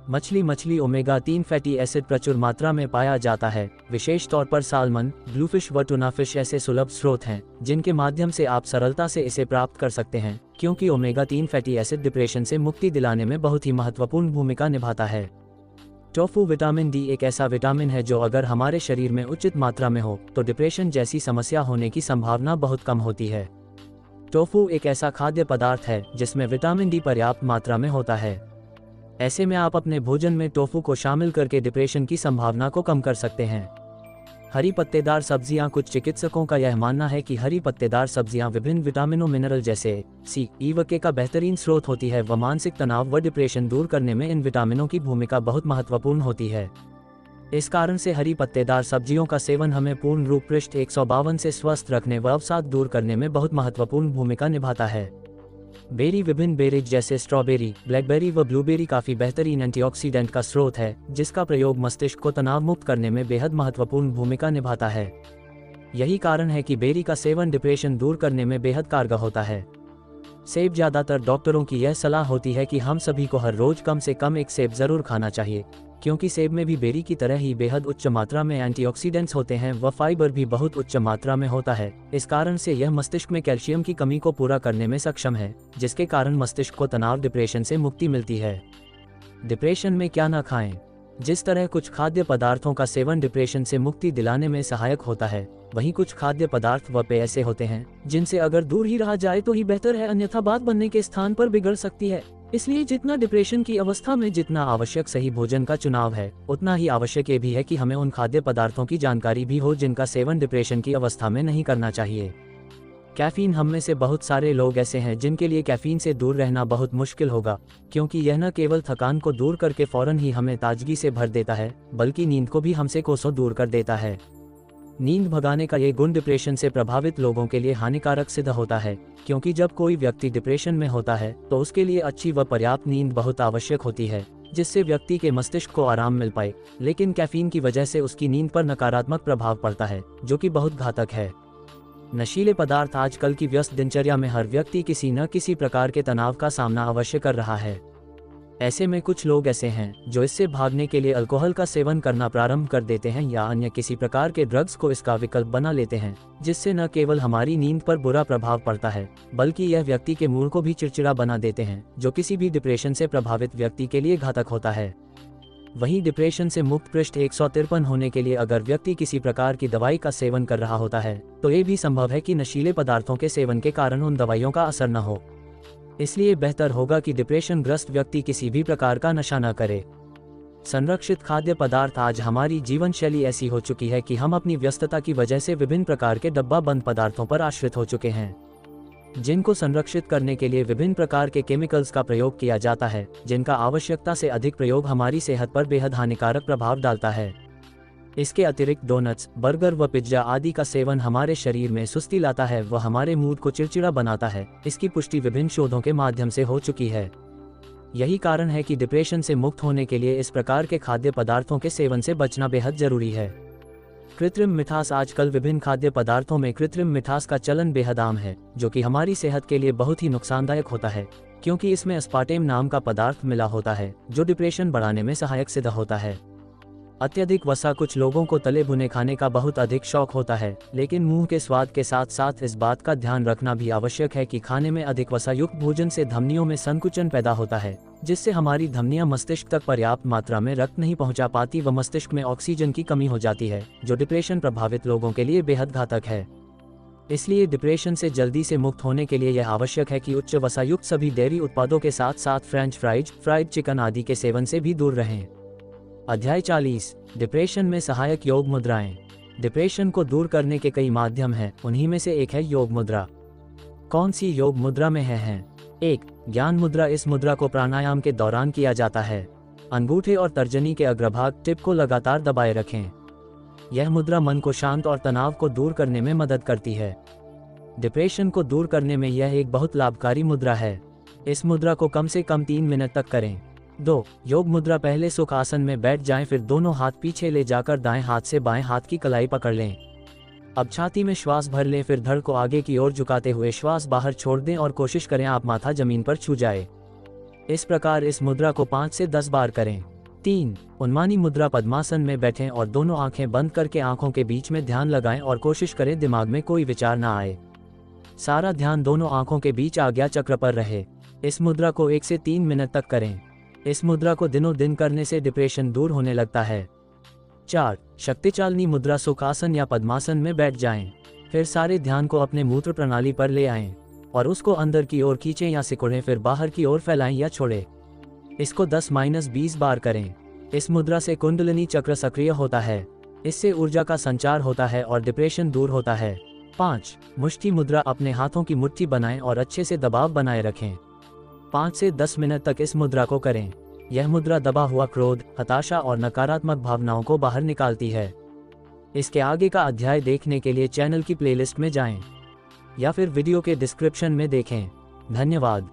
मछली ओमेगा 3 फैटी एसिड प्रचुर मात्रा में पाया जाता है। विशेष तौर पर सालमन, ब्लूफिश व टूना फिश ऐसे सुलभ स्रोत हैं जिनके माध्यम से आप सरलता से इसे प्राप्त कर सकते हैं, क्योंकि ओमेगा 3 फैटी एसिड डिप्रेशन से मुक्ति दिलाने में बहुत ही महत्वपूर्ण भूमिका निभाता है। टोफू। विटामिन डी एक ऐसा विटामिन है जो अगर हमारे शरीर में उचित मात्रा में हो तो डिप्रेशन जैसी समस्या होने की संभावना बहुत कम होती है। टोफू एक ऐसा खाद्य पदार्थ है जिसमें विटामिन डी पर्याप्त मात्रा में होता है। ऐसे में आप अपने भोजन में टोफू को शामिल करके डिप्रेशन की संभावना को कम कर सकते हैं। हरी पत्तेदार सब्जियां। कुछ चिकित्सकों का यह मानना है कि हरी पत्तेदार सब्जियां विभिन्न विटामिनों मिनरल जैसे सी, ई व के का बेहतरीन स्रोत होती है व मानसिक तनाव व डिप्रेशन दूर करने में इन विटामिनों की भूमिका बहुत महत्वपूर्ण होती है। इस कारण से हरी पत्तेदार सब्जियों का सेवन हमें पूर्ण रूप पृष्ठ 152 से स्वस्थ रखने व अवसाद दूर करने में बहुत महत्वपूर्ण भूमिका निभाता है। बेरी। विभिन्न बेरीज जैसे स्ट्रॉबेरी, ब्लैकबेरी व ब्लूबेरी काफी बेहतरीन एंटीऑक्सीडेंट का स्रोत है जिसका प्रयोग मस्तिष्क को तनाव मुक्त करने में बेहद महत्वपूर्ण भूमिका निभाता है। यही कारण है कि बेरी का सेवन डिप्रेशन दूर करने में बेहद कारगर होता है। सेब। ज्यादातर डॉक्टरों की यह सलाह होती है कि हम सभी को हर रोज कम से कम एक सेब जरूर खाना चाहिए, क्योंकि सेब में भी बेरी की तरह ही बेहद उच्च मात्रा में एंटीऑक्सीडेंट्स होते हैं व फाइबर भी बहुत उच्च मात्रा में होता है। इस कारण से यह मस्तिष्क में कैल्शियम की कमी को पूरा करने में सक्षम है, जिसके कारण मस्तिष्क को तनाव डिप्रेशन से मुक्ति मिलती है। डिप्रेशन में क्या न खाएं। जिस तरह कुछ खाद्य पदार्थों का सेवन डिप्रेशन से मुक्ति दिलाने में सहायक होता है, वहीं कुछ खाद्य पदार्थ व पेय ऐसे होते हैं जिनसे अगर दूर ही रहा जाए तो ही बेहतर है, अन्यथा बात बनने के स्थान पर बिगड़ सकती है। इसलिए जितना डिप्रेशन की अवस्था में जितना आवश्यक सही भोजन का चुनाव है, उतना ही आवश्यक ये भी है कि हमें उन खाद्य पदार्थों की जानकारी भी हो जिनका सेवन डिप्रेशन की अवस्था में नहीं करना चाहिए। कैफीन। हम में से बहुत सारे लोग ऐसे हैं जिनके लिए कैफीन से दूर रहना बहुत मुश्किल होगा, क्योंकि यह न केवल थकान को दूर करके फौरन ही हमें ताजगी से भर देता है बल्कि नींद को भी हमसे कोसों दूर कर देता है। नींद भगाने का ये गुण डिप्रेशन से प्रभावित लोगों के लिए हानिकारक सिद्ध होता है, क्योंकि जब कोई व्यक्ति डिप्रेशन में होता है तो उसके लिए अच्छी व पर्याप्त नींद बहुत आवश्यक होती है, जिससे व्यक्ति के मस्तिष्क को आराम मिल पाए। लेकिन कैफीन की वजह से उसकी नींद पर नकारात्मक प्रभाव पड़ता है, जो कि बहुत घातक है। नशीले पदार्थ। आजकल की व्यस्त दिनचर्या में हर व्यक्ति किसी न किसी प्रकार के तनाव का सामना अवश्य कर रहा है। ऐसे में कुछ लोग ऐसे हैं जो इससे भागने के लिए अल्कोहल का सेवन करना प्रारंभ कर देते हैं या अन्य किसी प्रकार के ड्रग्स को इसका विकल्प बना लेते हैं, जिससे न केवल हमारी नींद पर बुरा प्रभाव पड़ता है बल्कि यह व्यक्ति के मूड को भी चिड़चिड़ा बना देते हैं, जो किसी भी डिप्रेशन से प्रभावित व्यक्ति के लिए घातक होता है। वहीं डिप्रेशन से मुक्त पृष्ठ 153 होने के लिए अगर व्यक्ति किसी प्रकार की दवाई का सेवन कर रहा होता है तो ये भी संभव है कि नशीले पदार्थों के सेवन के कारण उन दवाइयों का असर न हो। इसलिए बेहतर होगा कि डिप्रेशन ग्रस्त व्यक्ति किसी भी प्रकार का नशा न करे। संरक्षित खाद्य पदार्थ। आज हमारी जीवन शैली ऐसी हो चुकी है कि हम अपनी व्यस्तता की वजह से विभिन्न प्रकार के डब्बा बंद पदार्थों पर आश्रित हो चुके हैं, जिनको संरक्षित करने के लिए विभिन्न प्रकार के केमिकल्स का प्रयोग किया जाता है, जिनका आवश्यकता से अधिक प्रयोग हमारी सेहत पर बेहद हानिकारक प्रभाव डालता है। इसके अतिरिक्त डोनट्स, बर्गर व पिज्जा आदि का सेवन हमारे शरीर में सुस्ती लाता है व हमारे मूड को चिड़चिड़ा बनाता है। इसकी पुष्टि विभिन्न शोधों के माध्यम से हो चुकी है। यही कारण है कि डिप्रेशन से मुक्त होने के लिए इस प्रकार के खाद्य पदार्थों के सेवन से बचना बेहद जरूरी है। कृत्रिम मिठास। आजकल विभिन्न खाद्य पदार्थों में कृत्रिम मिठास का चलन बेहद आम है, जो कि हमारी सेहत के लिए बहुत ही नुकसानदायक होता है, क्योंकि इसमें अस्पार्टेम नाम का पदार्थ मिला होता है जो डिप्रेशन बढ़ाने में सहायक सिद्ध होता है। अत्यधिक वसा। कुछ लोगों को तले भुने खाने का बहुत अधिक शौक होता है, लेकिन मुंह के स्वाद के साथ साथ इस बात का ध्यान रखना भी आवश्यक है कि खाने में अधिक वसा युक्त भोजन से धमनियों में संकुचन पैदा होता है, जिससे हमारी धमनियां मस्तिष्क तक पर्याप्त मात्रा में रक्त नहीं पहुंचा पाती व मस्तिष्क में ऑक्सीजन की कमी हो जाती है, जो डिप्रेशन प्रभावित लोगों के लिए बेहद घातक है। इसलिए डिप्रेशन से जल्दी से मुक्त होने के लिए यह आवश्यक है कि उच्च वसा युक्त सभी डेयरी उत्पादों के साथ साथ फ्रेंच फ्राइज, फ्राइड चिकन आदि के सेवन से भी दूर रहें। अध्याय 40। डिप्रेशन में सहायक योग मुद्राएं। डिप्रेशन को दूर करने के कई माध्यम हैं, उन्हीं में से एक है योग मुद्रा। कौन सी योग मुद्रा में है? 1. ज्ञान मुद्रा। इस मुद्रा को प्राणायाम के दौरान किया जाता है। अंगूठे और तर्जनी के अग्रभाग टिप को लगातार दबाए रखें। यह मुद्रा मन को शांत और तनाव को दूर करने में मदद करती है। डिप्रेशन को दूर करने में यह एक बहुत लाभकारी मुद्रा है। इस मुद्रा को कम से कम 3 मिनट तक करें। 2. योग मुद्रा। पहले सुख आसन में बैठ जाएं, फिर दोनों हाथ पीछे ले जाकर दाएं हाथ से बाएं हाथ की कलाई पकड़ लें। अब छाती में श्वास भर लें, फिर धड़ को आगे की ओर झुकाते हुए श्वास बाहर छोड़ दें और कोशिश करें आप माथा जमीन पर छू जाए। इस प्रकार इस मुद्रा को 5 से 10 बार करें। 3. उन्मानी मुद्रा। पद्मासन में बैठें और दोनों आंखें बंद करके आंखों के बीच में ध्यान लगाएं और कोशिश करें दिमाग में कोई विचार ना आए। सारा ध्यान दोनों आंखों के बीच आज्ञा चक्र पर रहे। इस मुद्रा को 1 से 3 मिनट तक करें। इस मुद्रा को दिनों दिन करने से डिप्रेशन दूर होने लगता है। 4. शक्तिचालिनी मुद्रा। सुखासन या पद्मासन में बैठ जाएं, फिर सारे ध्यान को अपने मूत्र प्रणाली पर ले आएं और उसको अंदर की ओर खींचें या सिकुड़ें, फिर बाहर की ओर फैलाएं या छोड़ें। इसको 10-20 बार करें। इस मुद्रा से कुंडलिनी चक्र सक्रिय होता है। इससे ऊर्जा का संचार होता है और डिप्रेशन दूर होता है। 5. मुष्टि मुद्रा। अपने हाथों की मुट्ठी बनाएं और अच्छे से दबाव बनाए रखें। 5 से 10 मिनट तक इस मुद्रा को करें। यह मुद्रा दबा हुआ क्रोध, हताशा और नकारात्मक भावनाओं को बाहर निकालती है। इसके आगे का अध्याय देखने के लिए चैनल की प्लेलिस्ट में जाएं या फिर वीडियो के डिस्क्रिप्शन में देखें। धन्यवाद।